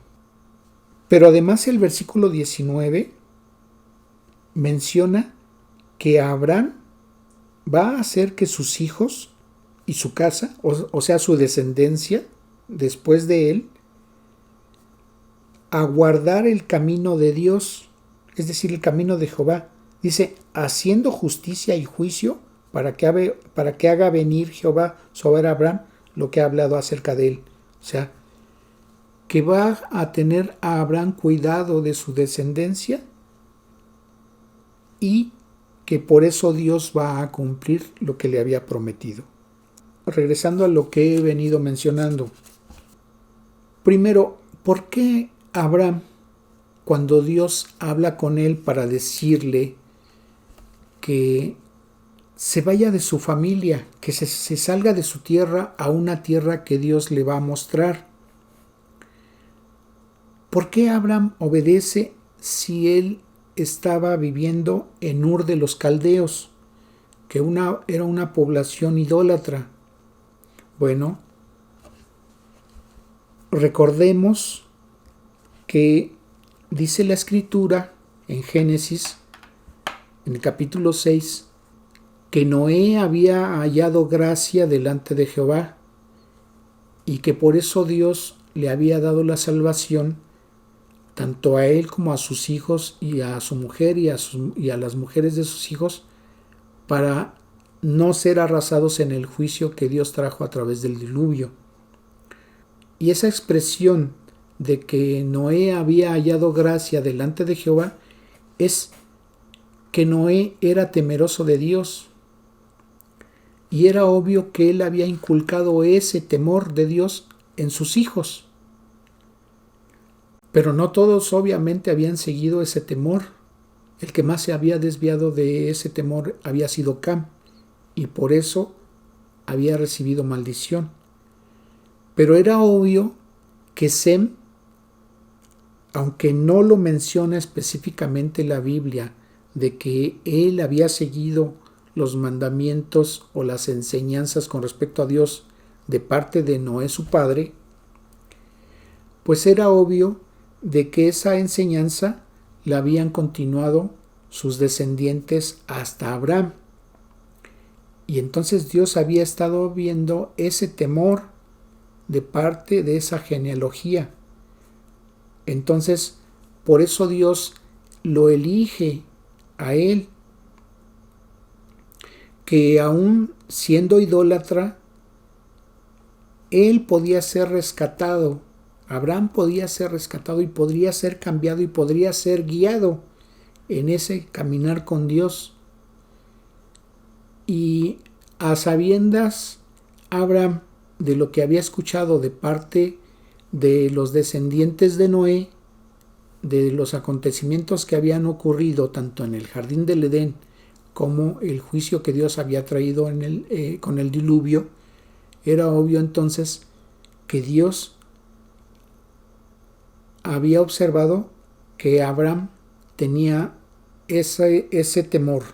Pero además el versículo 19 menciona que Abraham va a hacer que sus hijos y su casa, o sea, su descendencia después de él, a guardar el camino de Dios, es decir, el camino de Jehová. Dice, haciendo justicia y juicio, para que haga venir Jehová sobre Abraham lo que ha hablado acerca de él. O sea, que va a tener a Abraham cuidado de su descendencia, y que por eso Dios va a cumplir lo que le había prometido. Regresando a lo que he venido mencionando, Primero, ¿por qué Abraham, cuando Dios habla con él para decirle que se vaya de su familia, que se salga de su tierra a una tierra que Dios le va a mostrar? ¿Por qué Abraham obedece si él estaba viviendo en Ur de los Caldeos, que era una población idólatra? Bueno, recordemos que dice la Escritura en Génesis, en el capítulo 6, que Noé había hallado gracia delante de Jehová y que por eso Dios le había dado la salvación tanto a él como a sus hijos y a su mujer y a las mujeres de sus hijos, para no ser arrasados en el juicio que Dios trajo a través del diluvio. Y esa expresión de que Noé había hallado gracia delante de Jehová es que Noé era temeroso de Dios. Y era obvio que él había inculcado ese temor de Dios en sus hijos. Pero no todos obviamente habían seguido ese temor. El que más se había desviado de ese temor había sido Cam, y por eso había recibido maldición. Pero era obvio que Sem, aunque no lo menciona específicamente la Biblia, de que él había seguido los mandamientos o las enseñanzas con respecto a Dios de parte de Noé su padre, pues era obvio de que esa enseñanza la habían continuado sus descendientes hasta Abraham. Y entonces Dios había estado viendo ese temor de parte de esa genealogía. Entonces, por eso Dios lo elige a él, que aún siendo idólatra, él podía ser rescatado. Abraham podía ser rescatado y podría ser cambiado y podría ser guiado en ese caminar con Dios. Y a sabiendas, Abraham, de lo que había escuchado de parte de los descendientes de Noé, de los acontecimientos que habían ocurrido tanto en el jardín del Edén como el juicio que Dios había traído con el diluvio, era obvio entonces que Dios había observado que Abraham tenía ese temor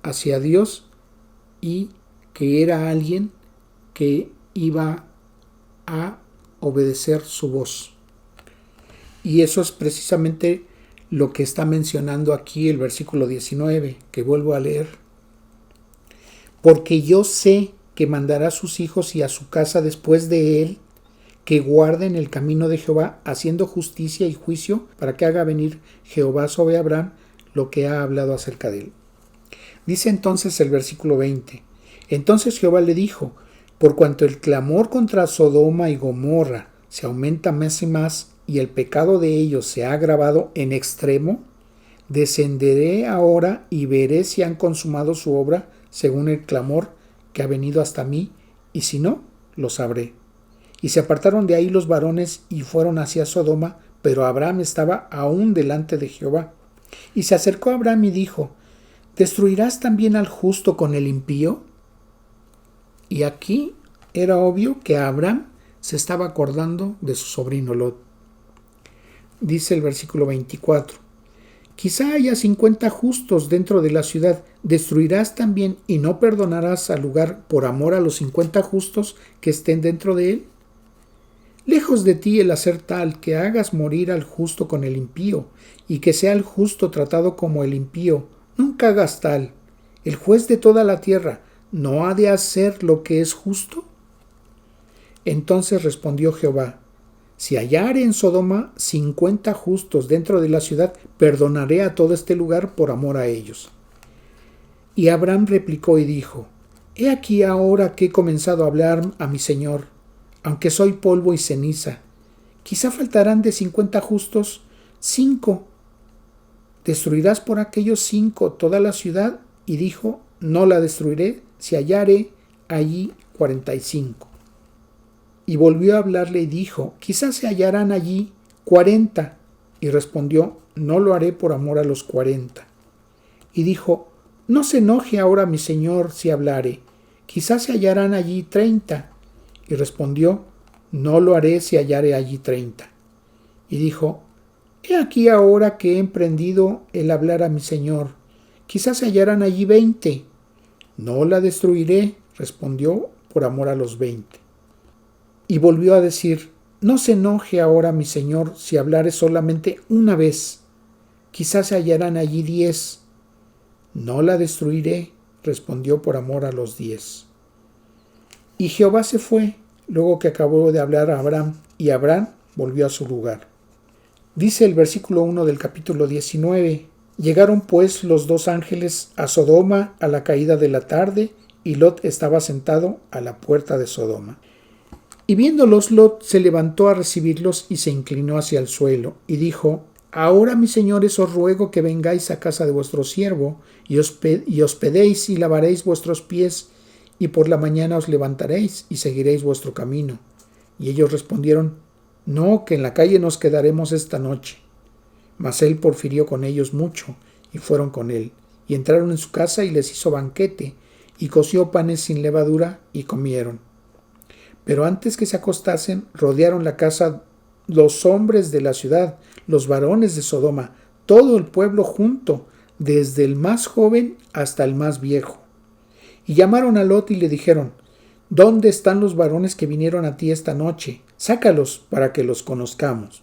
hacia Dios, y que era alguien que iba a obedecer su voz. Y eso es precisamente lo que está mencionando aquí el versículo 19, que vuelvo a leer. Porque yo sé que mandará a sus hijos y a su casa después de él, que guarden el camino de Jehová, haciendo justicia y juicio, para que haga venir Jehová sobre Abraham lo que ha hablado acerca de él. Dice entonces el versículo 20, entonces Jehová le dijo, por cuanto el clamor contra Sodoma y Gomorra se aumenta más y más, y el pecado de ellos se ha agravado en extremo, descenderé ahora y veré si han consumado su obra según el clamor que ha venido hasta mí, y si no, lo sabré. Y se apartaron de ahí los varones y fueron hacia Sodoma, pero Abraham estaba aún delante de Jehová. Y se acercó a Abraham y dijo, ¿destruirás también al justo con el impío? Y aquí era obvio que Abraham se estaba acordando de su sobrino Lot. Dice el versículo 24, quizá haya 50 justos dentro de la ciudad, ¿destruirás también y no perdonarás al lugar por amor a los 50 justos que estén dentro de él? Lejos de ti el hacer tal que hagas morir al justo con el impío, y que sea el justo tratado como el impío. Nunca hagas tal. El juez de toda la tierra ¿no ha de hacer lo que es justo? Entonces respondió Jehová, si hallare en Sodoma 50 justos dentro de la ciudad, perdonaré a todo este lugar por amor a ellos. Y Abraham replicó y dijo, he aquí ahora que he comenzado a hablar a mi señor, aunque soy polvo y ceniza. Quizá faltarán de 50 justos 5. ¿Destruirás por aquellos 5 toda la ciudad? Y dijo, no la destruiré si hallare allí 45. Y volvió a hablarle y dijo: quizás se hallarán allí 40. Y respondió: no lo haré por amor a los 40. Y dijo: no se enoje ahora mi señor si hablare, quizás se hallarán allí 30. Y respondió: no lo haré si hallare allí 30. Y dijo: he aquí ahora que he emprendido el hablar a mi señor, quizás se hallarán allí 20. No la destruiré, respondió, por amor a los 20. Y volvió a decir: no se enoje ahora mi señor si hablare solamente una vez, quizás se hallarán allí 10. No la destruiré, respondió, por amor a los 10. Y Jehová se fue, luego que acabó de hablar a Abraham, y Abraham volvió a su lugar. Dice el versículo 1 del capítulo 19: llegaron pues los dos ángeles a Sodoma a la caída de la tarde, y Lot estaba sentado a la puerta de Sodoma. Y viéndolos, Lot se levantó a recibirlos y se inclinó hacia el suelo, y dijo: ahora, mis señores, os ruego que vengáis a casa de vuestro siervo, y hospedéis y lavaréis vuestros pies, y por la mañana os levantaréis y seguiréis vuestro camino. Y ellos respondieron: no, que en la calle nos quedaremos esta noche. Mas él porfirió con ellos mucho, y fueron con él, y entraron en su casa y les hizo banquete, y coció panes sin levadura, y comieron. Pero antes que se acostasen, rodearon la casa los hombres de la ciudad, los varones de Sodoma, todo el pueblo junto, desde el más joven hasta el más viejo. Y llamaron a Lot y le dijeron: ¿dónde están los varones que vinieron a ti esta noche? Sácalos para que los conozcamos.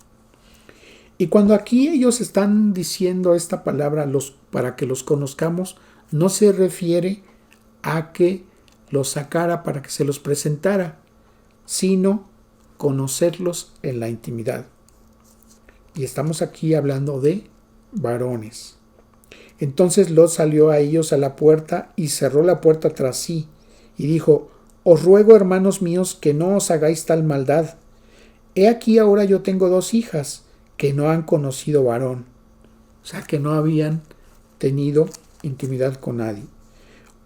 Y cuando aquí ellos están diciendo esta palabra, para que los conozcamos, no se refiere a que los sacara para que se los presentara, sino conocerlos en la intimidad. Y estamos aquí hablando de varones. Entonces Lot salió a ellos a la puerta y cerró la puerta tras sí, y dijo: os ruego, hermanos míos, que no os hagáis tal maldad. He aquí ahora yo tengo 2 hijas que no han conocido varón, o sea, que no habían tenido intimidad con nadie.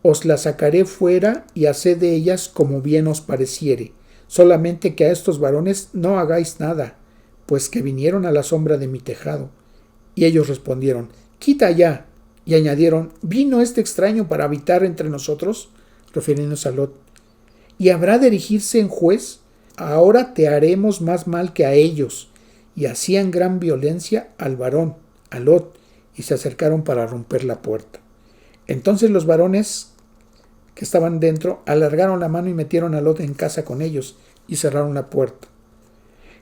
Os las sacaré fuera y haced de ellas como bien os pareciere. Solamente que a estos varones no hagáis nada, pues que vinieron a la sombra de mi tejado. Y ellos respondieron: quita ya. Y añadieron: ¿vino este extraño para habitar entre nosotros? Refiriéndose a Lot. ¿Y habrá de erigirse en juez? Ahora te haremos más mal que a ellos. Y hacían gran violencia al varón, a Lot, y se acercaron para romper la puerta. Entonces los varones que estaban dentro alargaron la mano y metieron a Lot en casa con ellos, y cerraron la puerta.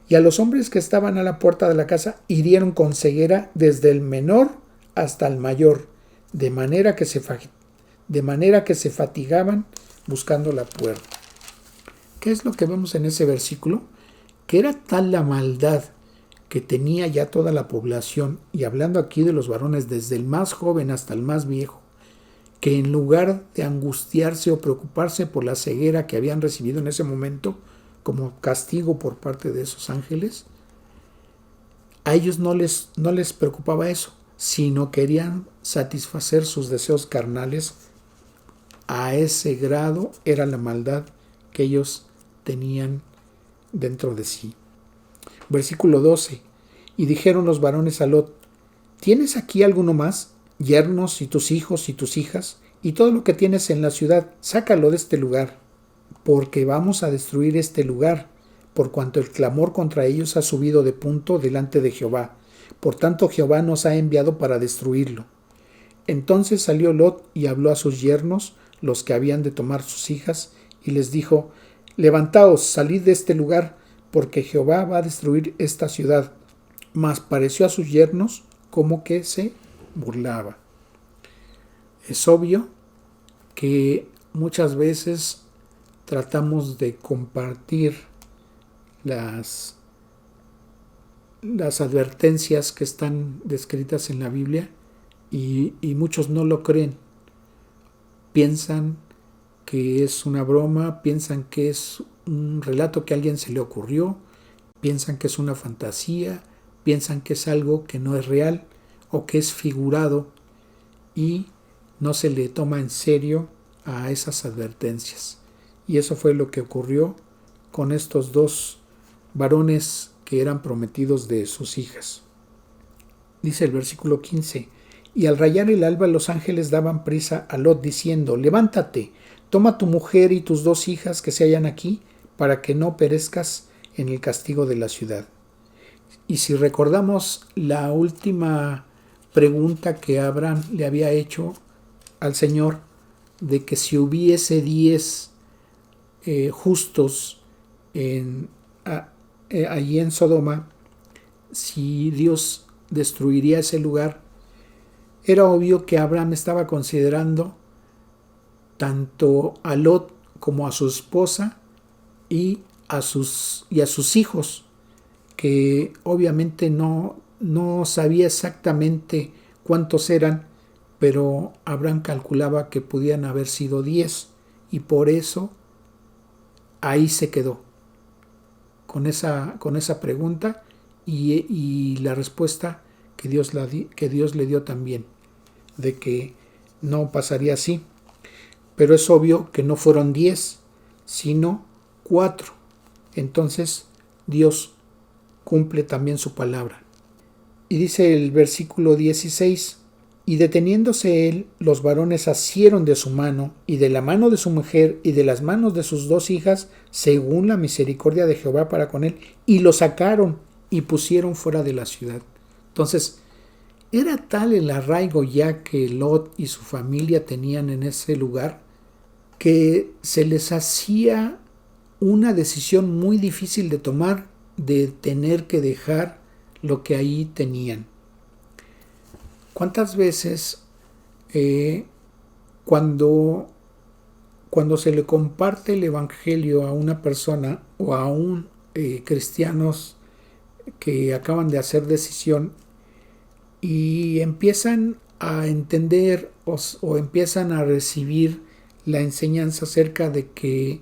Y a los hombres que estaban a la puerta de la casa hirieron con ceguera desde el menor hasta el mayor, de manera que se fatigaban buscando la puerta. ¿Qué es lo que vemos en ese versículo? Que era tal la maldad que tenía ya toda la población, y hablando aquí de los varones desde el más joven hasta el más viejo, que en lugar de angustiarse o preocuparse por la ceguera que habían recibido en ese momento como castigo por parte de esos ángeles, a ellos no les preocupaba eso, sino querían satisfacer sus deseos carnales. A ese grado era la maldad que ellos tenían dentro de sí. Versículo 12. Y dijeron los varones a Lot: ¿tienes aquí alguno más? Yernos y tus hijos y tus hijas, y todo lo que tienes en la ciudad, sácalo de este lugar, porque vamos a destruir este lugar, por cuanto el clamor contra ellos ha subido de punto delante de Jehová. Por tanto Jehová nos ha enviado para destruirlo. Entonces salió Lot y habló a sus yernos, los que habían de tomar sus hijas, y les dijo: levantaos, salid de este lugar, porque Jehová va a destruir esta ciudad. Mas pareció a sus yernos como que se burlaba. Es obvio que muchas veces tratamos de compartir las advertencias que están descritas en la Biblia y muchos no lo creen. Piensan que es una broma, piensan que es un relato que a alguien se le ocurrió, piensan que es una fantasía, piensan que es algo que no es real o que es figurado, y no se le toma en serio a esas advertencias. Y eso fue lo que ocurrió con estos dos varones que eran prometidos de sus hijas. Dice el versículo 15: y al rayar el alba los ángeles daban prisa a Lot diciendo: levántate, toma tu mujer y tus 2 hijas que se hallan aquí, para que no perezcas en el castigo de la ciudad. Y si recordamos la última pregunta que Abraham le había hecho al Señor, de que si hubiese 10 justos allí en Sodoma, si Dios destruiría ese lugar, era obvio que Abraham estaba considerando tanto a Lot como a su esposa y a sus hijos, que obviamente no sabía exactamente cuántos eran, pero Abraham calculaba que podían haber sido 10, y por eso ahí se quedó con esa pregunta y la respuesta que Dios le dio también, de que no pasaría así. Pero es obvio que no fueron 10, sino 4. Entonces Dios cumple también su palabra. Y dice el versículo 16: y deteniéndose él, los varones asieron de su mano, y de la mano de su mujer, y de las manos de sus 2 hijas, según la misericordia de Jehová para con él, y lo sacaron y pusieron fuera de la ciudad. Entonces, era tal el arraigo ya que Lot y su familia tenían en ese lugar, que se les hacía una decisión muy difícil de tomar, de tener que dejar lo que ahí tenían. ¿Cuántas veces cuando se le comparte el evangelio a una persona o a un cristianos que acaban de hacer decisión y empiezan a entender o empiezan a recibir la enseñanza acerca de que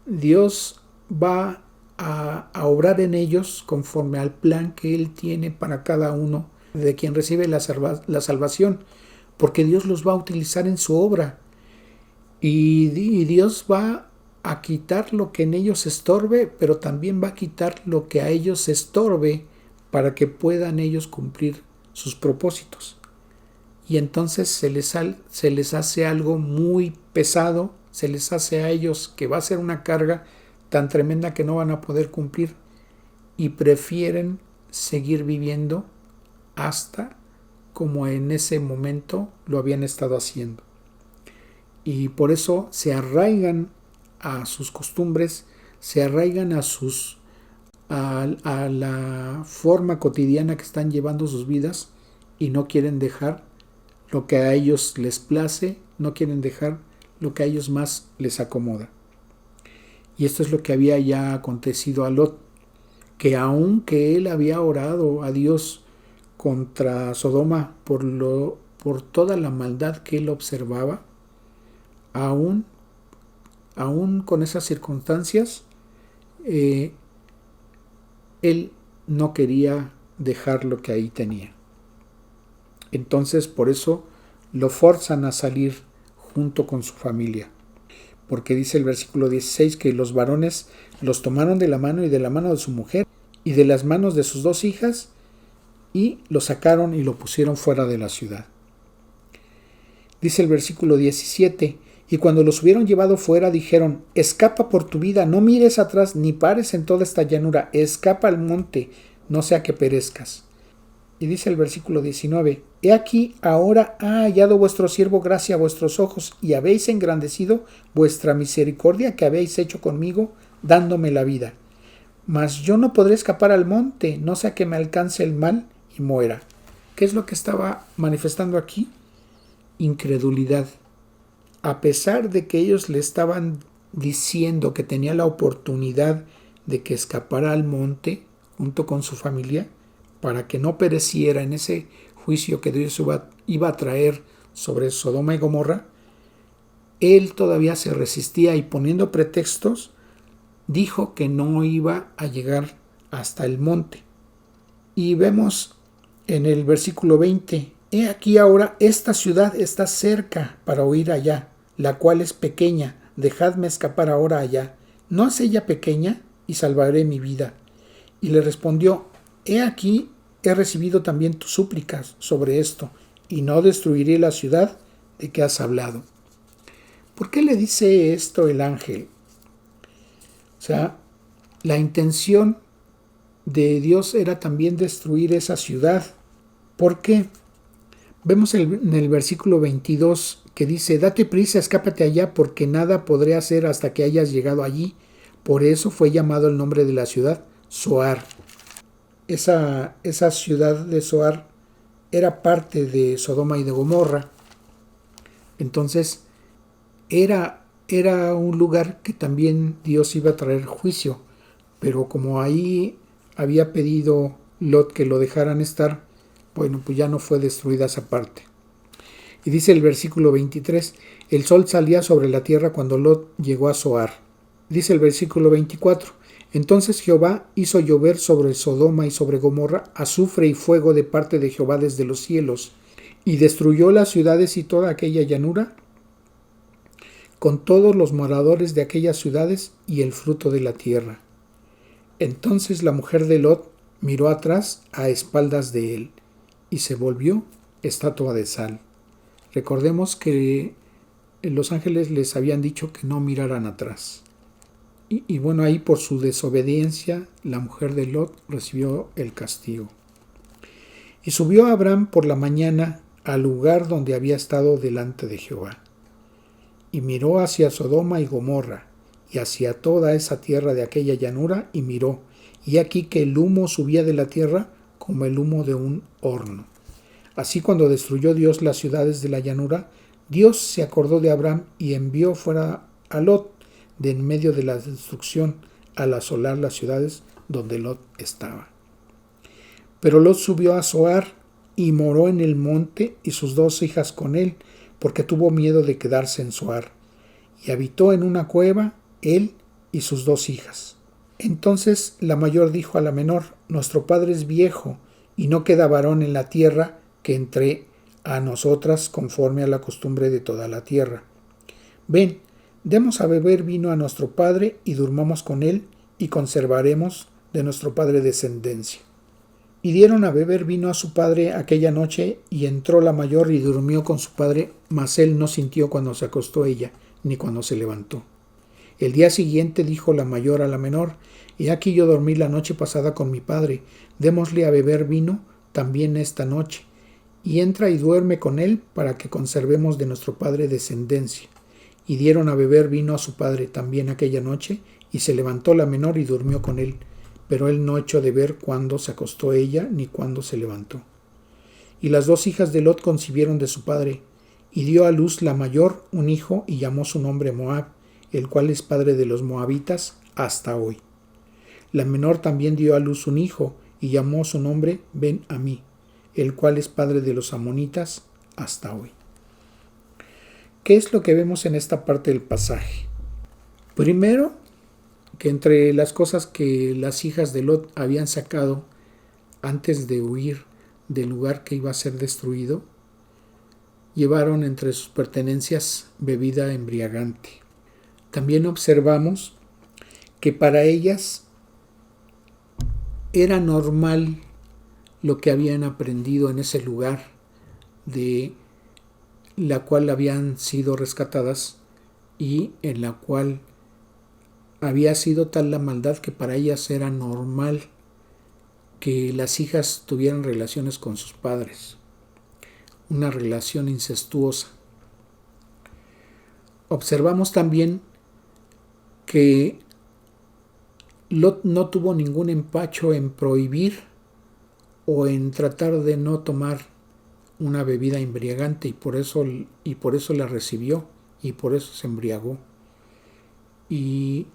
Dios va a obrar en ellos conforme al plan que Él tiene para cada uno de quien recibe la salvación, porque Dios los va a utilizar en su obra, y Dios va a quitar lo que en ellos estorbe, pero también va a quitar lo que a ellos estorbe para que puedan ellos cumplir sus propósitos. Y entonces se les hace algo muy pesado, se les hace a ellos que va a ser una carga tan tremenda que no van a poder cumplir, y prefieren seguir viviendo hasta como en ese momento lo habían estado haciendo. Y por eso se arraigan a sus costumbres, se arraigan a la forma cotidiana que están llevando sus vidas, y no quieren dejar lo que a ellos les place, no quieren dejar lo que a ellos más les acomoda. Y esto es lo que había ya acontecido a Lot, que aunque él había orado a Dios contra Sodoma por toda la maldad que él observaba, aún con esas circunstancias, él no quería dejar lo que ahí tenía. Entonces, por eso lo forzan a salir junto con su familia, porque dice el versículo 16 que los varones los tomaron de la mano y de la mano de su mujer y de las manos de sus 2 hijas, y lo sacaron y lo pusieron fuera de la ciudad. Dice el versículo 17: y cuando los hubieron llevado fuera, dijeron: escapa por tu vida, no mires atrás, ni pares en toda esta llanura, escapa al monte, no sea que perezcas. Y dice el versículo 19: he aquí, ahora ha hallado vuestro siervo gracia a vuestros ojos, y habéis engrandecido vuestra misericordia que habéis hecho conmigo, dándome la vida. Mas yo no podré escapar al monte, no sea que me alcance el mal y muera. ¿Qué es lo que estaba manifestando aquí? Incredulidad. A pesar de que ellos le estaban diciendo que tenía la oportunidad de que escapara al monte junto con su familia, para que no pereciera en ese juicio que Dios iba a traer sobre Sodoma y Gomorra, él todavía se resistía, y poniendo pretextos dijo que no iba a llegar hasta el monte. Y vemos en el versículo 20: he aquí ahora esta ciudad está cerca para huir allá, la cual es pequeña, dejadme escapar ahora allá. ¿No es ella pequeña? y salvaré mi vida. Y le respondió: He aquí, he recibido también tus súplicas sobre esto, y no destruiré la ciudad de que has hablado. ¿Por qué le dice esto el ángel? O sea, la intención de Dios era también destruir esa ciudad. ¿Por qué? Vemos en el versículo 22 que dice: Date prisa, escápate allá, porque nada podré hacer hasta que hayas llegado allí. Por eso fue llamado el nombre de la ciudad Zoar. Esa ciudad de Zoar era parte de Sodoma y de Gomorra. Entonces, era un lugar que también Dios iba a traer juicio. Pero como ahí había pedido Lot que lo dejaran estar, bueno, pues ya no fue destruida esa parte. Y dice el versículo 23, el sol salía sobre la tierra cuando Lot llegó a Zoar. Dice el versículo 24, entonces Jehová hizo llover sobre Sodoma y sobre Gomorra azufre y fuego de parte de Jehová desde los cielos, y destruyó las ciudades y toda aquella llanura, con todos los moradores de aquellas ciudades y el fruto de la tierra. Entonces la mujer de Lot miró atrás a espaldas de él, y se volvió estatua de sal. Recordemos que los ángeles les habían dicho que no miraran atrás. Y bueno, ahí por su desobediencia, la mujer de Lot recibió el castigo. Y subió Abraham por la mañana al lugar donde había estado delante de Jehová. Y miró hacia Sodoma y Gomorra, y hacia toda esa tierra de aquella llanura, y miró, y aquí que el humo subía de la tierra como el humo de un horno. Así cuando destruyó Dios las ciudades de la llanura, Dios se acordó de Abraham y envió fuera a Lot de en medio de la destrucción al asolar las ciudades donde Lot estaba. Pero Lot subió a Zoar y moró en el monte y sus 2 hijas con él, porque tuvo miedo de quedarse en Zoar, y habitó en una cueva él y sus 2 hijas. Entonces la mayor dijo a la menor: nuestro padre es viejo y no queda varón en la tierra que entre a nosotras conforme a la costumbre de toda la tierra. Ven, demos a beber vino a nuestro padre y durmamos con él y conservaremos de nuestro padre descendencia. Y dieron a beber vino a su padre aquella noche, y entró la mayor y durmió con su padre, mas él no sintió cuando se acostó ella, ni cuando se levantó. El día siguiente dijo la mayor a la menor: he aquí yo dormí la noche pasada con mi padre, démosle a beber vino también esta noche, y entra y duerme con él para que conservemos de nuestro padre descendencia. Y dieron a beber vino a su padre también aquella noche, y se levantó la menor y durmió con él, pero él no echó de ver cuándo se acostó ella ni cuándo se levantó. Y las 2 hijas de Lot concibieron de su padre, y dio a luz la mayor un hijo, y llamó su nombre Moab, el cual es padre de los moabitas hasta hoy. La menor también dio a luz un hijo, y llamó su nombre Ben-Amí, el cual es padre de los amonitas hasta hoy. ¿Qué es lo que vemos en esta parte del pasaje? Primero, que entre las cosas que las hijas de Lot habían sacado antes de huir del lugar que iba a ser destruido, llevaron entre sus pertenencias bebida embriagante. También observamos que para ellas era normal lo que habían aprendido en ese lugar de la cual habían sido rescatadas y en la cual había sido tal la maldad que para ellas era normal que las hijas tuvieran relaciones con sus padres, una relación incestuosa. Observamos también que Lot no tuvo ningún empacho en prohibir o en tratar de no tomar una bebida embriagante, y por eso la recibió y por eso se embriagó. Y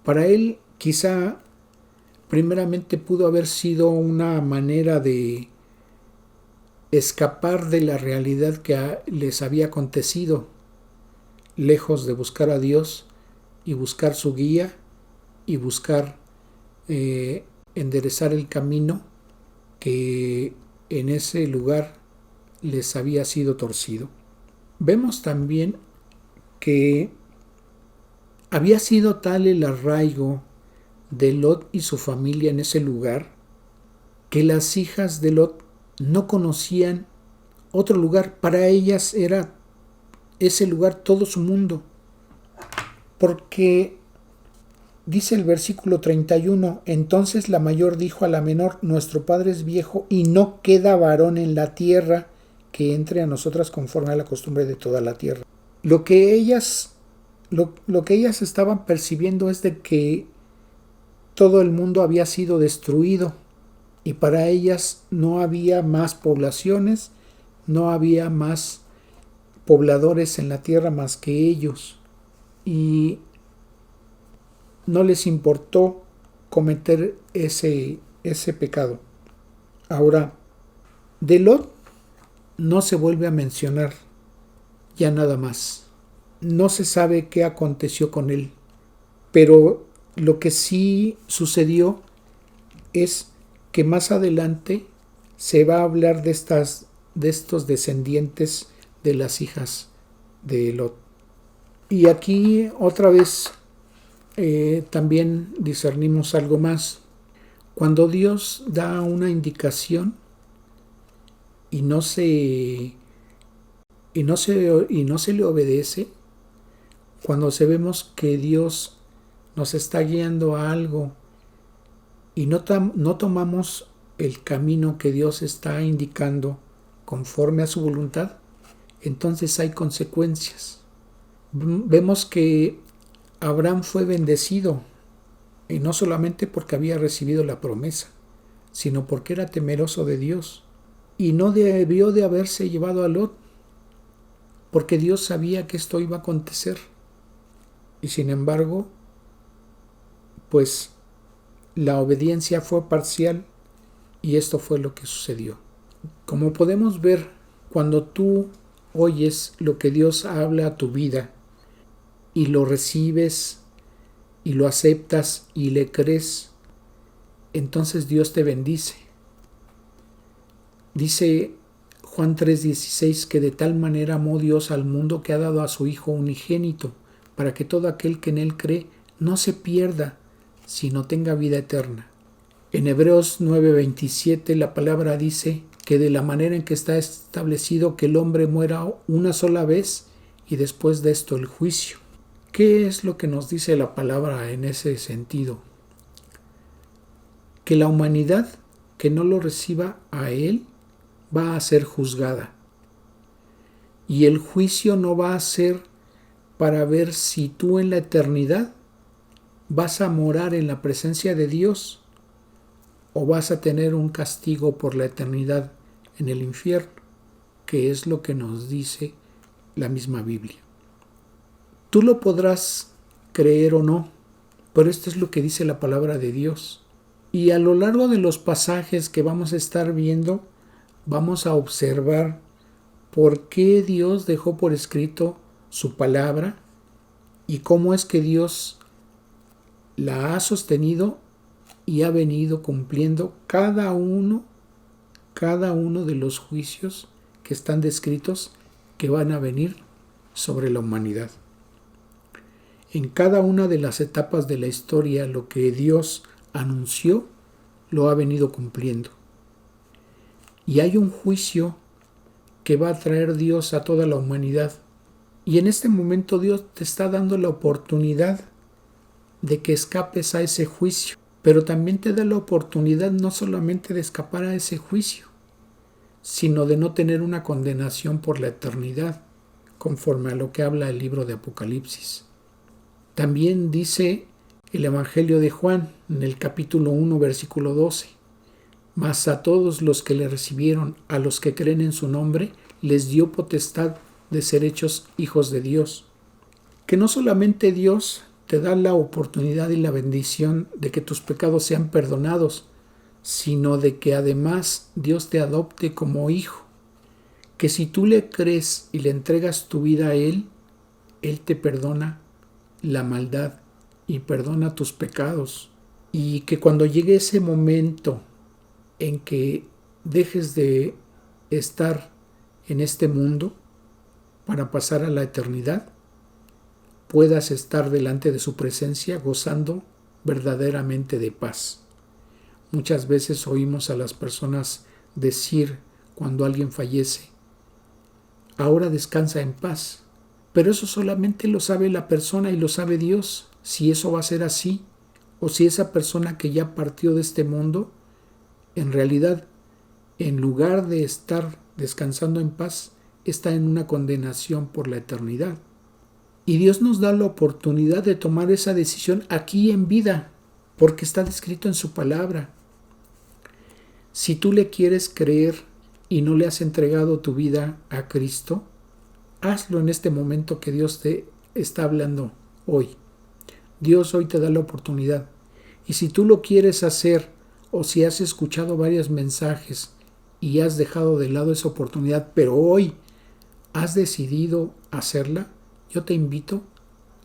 para él quizá primeramente pudo haber sido una manera de escapar de la realidad que les había acontecido, lejos de buscar a Dios y buscar su guía y buscar enderezar el camino que en ese lugar les había sido torcido. Vemos también que había sido tal el arraigo de Lot y su familia en ese lugar, que las hijas de Lot no conocían otro lugar. Para ellas era ese lugar todo su mundo. Porque dice el versículo 31, entonces la mayor dijo a la menor, nuestro padre es viejo y no queda varón en la tierra que entre a nosotras conforme a la costumbre de toda la tierra. Lo que ellas estaban percibiendo es de que todo el mundo había sido destruido y para ellas no había más poblaciones, no había más pobladores en la tierra más que ellos, y no les importó cometer ese pecado. Ahora, de Lot no se vuelve a mencionar ya nada más. No se sabe qué aconteció con él, pero lo que sí sucedió es que más adelante se va a hablar de estos descendientes de las hijas de Lot. Y aquí otra vez también discernimos algo más. Cuando Dios da una indicación y no se le obedece, cuando vemos que Dios nos está guiando a algo y no tomamos el camino que Dios está indicando conforme a su voluntad, entonces hay consecuencias. Vemos que Abraham fue bendecido, y no solamente porque había recibido la promesa, sino porque era temeroso de Dios, y no debió de haberse llevado a Lot, porque Dios sabía que esto iba a acontecer. Y sin embargo, pues la obediencia fue parcial y esto fue lo que sucedió. Como podemos ver, cuando tú oyes lo que Dios habla a tu vida y lo recibes y lo aceptas y le crees, entonces Dios te bendice. Dice Juan 3:16 que de tal manera amó Dios al mundo que ha dado a su Hijo unigénito, para que todo aquel que en él cree no se pierda, sino tenga vida eterna. En Hebreos 9:27 la palabra dice que de la manera en que está establecido que el hombre muera una sola vez y después de esto el juicio. ¿Qué es lo que nos dice la palabra en ese sentido? Que la humanidad que no lo reciba a él va a ser juzgada. Y el juicio no va a ser para ver si tú en la eternidad vas a morar en la presencia de Dios o vas a tener un castigo por la eternidad en el infierno, que es lo que nos dice la misma Biblia. Tú lo podrás creer o no, pero esto es lo que dice la palabra de Dios. Y a lo largo de los pasajes que vamos a estar viendo, vamos a observar por qué Dios dejó por escrito su palabra y cómo es que Dios la ha sostenido y ha venido cumpliendo cada uno de los juicios que están descritos que van a venir sobre la humanidad. En cada una de las etapas de la historia, lo que Dios anunció lo ha venido cumpliendo. Y hay un juicio que va a traer Dios a toda la humanidad. Y en este momento Dios te está dando la oportunidad de que escapes a ese juicio, pero también te da la oportunidad no solamente de escapar a ese juicio, sino de no tener una condenación por la eternidad, conforme a lo que habla el libro de Apocalipsis. También dice el Evangelio de Juan, en el capítulo 1, versículo 12, mas a todos los que le recibieron, a los que creen en su nombre, les dio potestad de ser hechos hijos de Dios. Que no solamente Dios te da la oportunidad y la bendición de que tus pecados sean perdonados, sino de que además Dios te adopte como hijo. Que si tú le crees y le entregas tu vida a Él, Él te perdona la maldad y perdona tus pecados. Y que cuando llegue ese momento en que dejes de estar en este mundo para pasar a la eternidad, puedas estar delante de su presencia gozando verdaderamente de paz. Muchas veces oímos a las personas decir cuando alguien fallece, ahora descansa en paz. Pero eso solamente lo sabe la persona y lo sabe Dios, si eso va a ser así, o si esa persona que ya partió de este mundo, en realidad, en lugar de estar descansando en paz, está en una condenación por la eternidad. Y Dios nos da la oportunidad de tomar esa decisión aquí en vida, porque está descrito en su palabra. Si tú le quieres creer y no le has entregado tu vida a Cristo, hazlo en este momento que Dios te está hablando hoy. Dios hoy te da la oportunidad. Y si tú lo quieres hacer, o si has escuchado varios mensajes y has dejado de lado esa oportunidad, pero hoy has decidido hacerla, yo te invito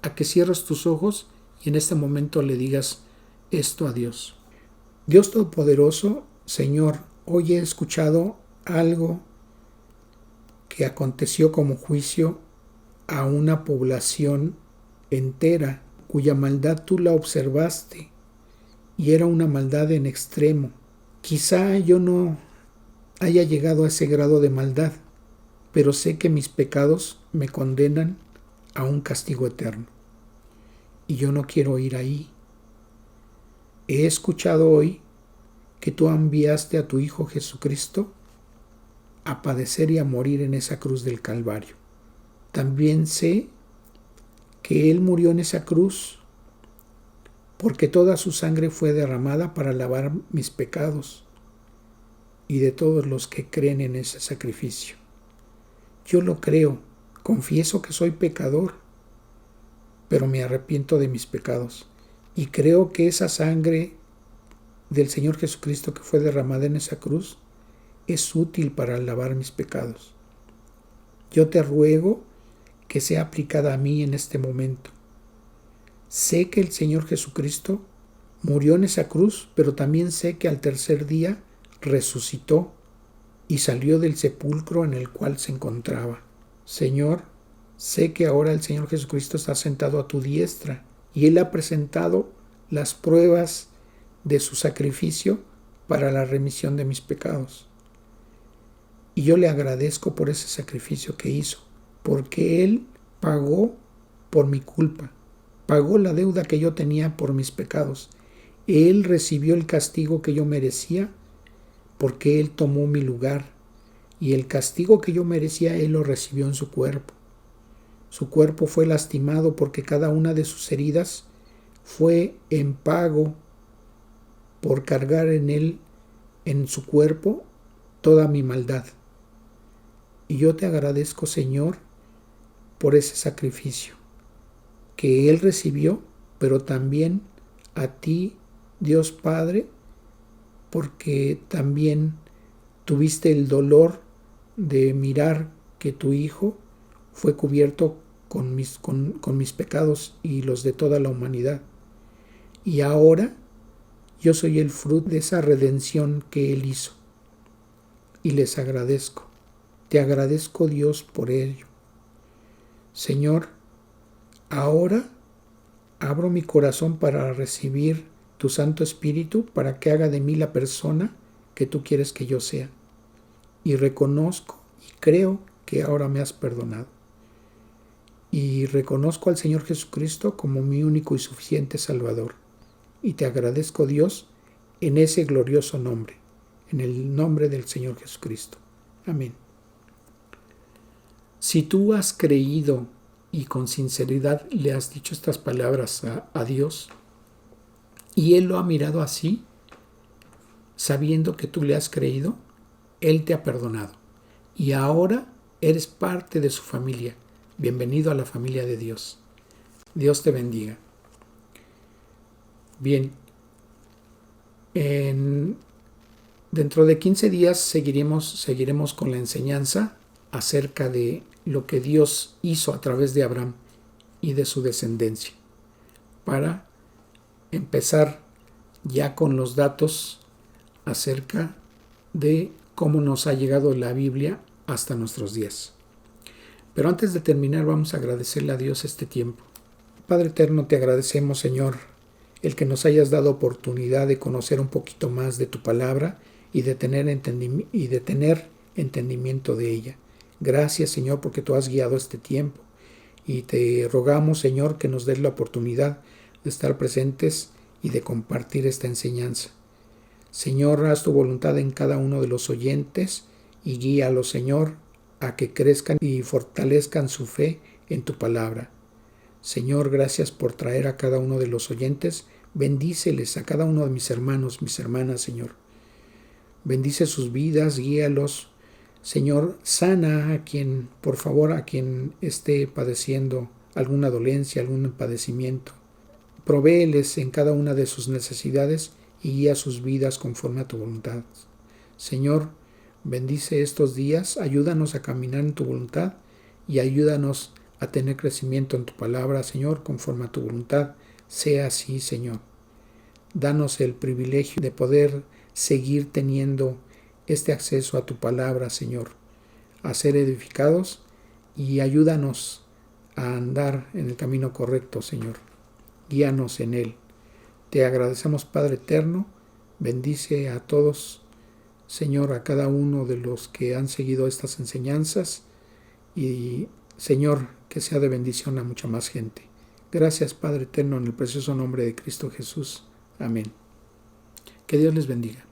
a que cierres tus ojos y en este momento le digas esto a Dios. Dios Todopoderoso, Señor, hoy he escuchado algo que aconteció como juicio a una población entera, cuya maldad tú la observaste, y era una maldad en extremo. Quizá yo no haya llegado a ese grado de maldad, pero sé que mis pecados me condenan a un castigo eterno. Y yo no quiero ir ahí. He escuchado hoy que tú enviaste a tu Hijo Jesucristo a padecer y a morir en esa cruz del Calvario. También sé que Él murió en esa cruz porque toda su sangre fue derramada para lavar mis pecados y de todos los que creen en ese sacrificio. Yo lo creo, confieso que soy pecador, pero me arrepiento de mis pecados y creo que esa sangre del Señor Jesucristo que fue derramada en esa cruz es útil para lavar mis pecados. Yo te ruego que sea aplicada a mí en este momento. Sé que el Señor Jesucristo murió en esa cruz, pero también sé que al tercer día resucitó y salió del sepulcro en el cual se encontraba. Señor, sé que ahora el Señor Jesucristo está sentado a tu diestra y Él ha presentado las pruebas de su sacrificio para la remisión de mis pecados. Y yo le agradezco por ese sacrificio que hizo, porque Él pagó por mi culpa, pagó la deuda que yo tenía por mis pecados. Él recibió el castigo que yo merecía porque Él tomó mi lugar, y el castigo que yo merecía Él lo recibió en su cuerpo. Su cuerpo fue lastimado porque cada una de sus heridas fue en pago por cargar en Él, en su cuerpo, toda mi maldad. Y yo te agradezco, Señor, por ese sacrificio que Él recibió, pero también a ti, Dios Padre, porque también tuviste el dolor de mirar que tu Hijo fue cubierto con mis pecados y los de toda la humanidad. Y ahora yo soy el fruto de esa redención que Él hizo. Y les agradezco. Te agradezco, Dios, por ello. Señor, ahora abro mi corazón para recibir tu Santo Espíritu para que haga de mí la persona que tú quieres que yo sea. Y reconozco y creo que ahora me has perdonado. Y reconozco al Señor Jesucristo como mi único y suficiente Salvador. Y te agradezco, Dios, en ese glorioso nombre, en el nombre del Señor Jesucristo. Amén. Si tú has creído y con sinceridad le has dicho estas palabras a Dios, y Él lo ha mirado así, sabiendo que tú le has creído, Él te ha perdonado. Y ahora eres parte de su familia. Bienvenido a la familia de Dios. Dios te bendiga. Bien, dentro de 15 días seguiremos con la enseñanza acerca de lo que Dios hizo a través de Abraham y de su descendencia, para empezar ya con los datos acerca de cómo nos ha llegado la Biblia hasta nuestros días. Pero antes de terminar, vamos a agradecerle a Dios este tiempo. Padre eterno, te agradecemos, Señor, el que nos hayas dado oportunidad de conocer un poquito más de tu palabra y de tener entendimiento de ella. Gracias, Señor, porque tú has guiado este tiempo. Y te rogamos, Señor, que nos des la oportunidad de estar presentes y de compartir esta enseñanza. Señor, haz tu voluntad en cada uno de los oyentes y guíalos, Señor, a que crezcan y fortalezcan su fe en tu palabra. Señor, gracias por traer a cada uno de los oyentes. Bendíceles a cada uno de mis hermanos, mis hermanas, Señor. Bendice sus vidas, guíalos. Señor, sana a quien, por favor, a quien esté padeciendo alguna dolencia, algún padecimiento. Provéeles en cada una de sus necesidades y guía sus vidas conforme a tu voluntad. Señor, bendice estos días, ayúdanos a caminar en tu voluntad y ayúdanos a tener crecimiento en tu palabra, Señor, conforme a tu voluntad. Sea así, Señor. Danos el privilegio de poder seguir teniendo este acceso a tu palabra, Señor, a ser edificados y ayúdanos a andar en el camino correcto, Señor. Guíanos en él. Te agradecemos, Padre eterno. Bendice a todos, Señor, a cada uno de los que han seguido estas enseñanzas y, Señor, que sea de bendición a mucha más gente. Gracias, Padre eterno, en el precioso nombre de Cristo Jesús. Amén. Que Dios les bendiga.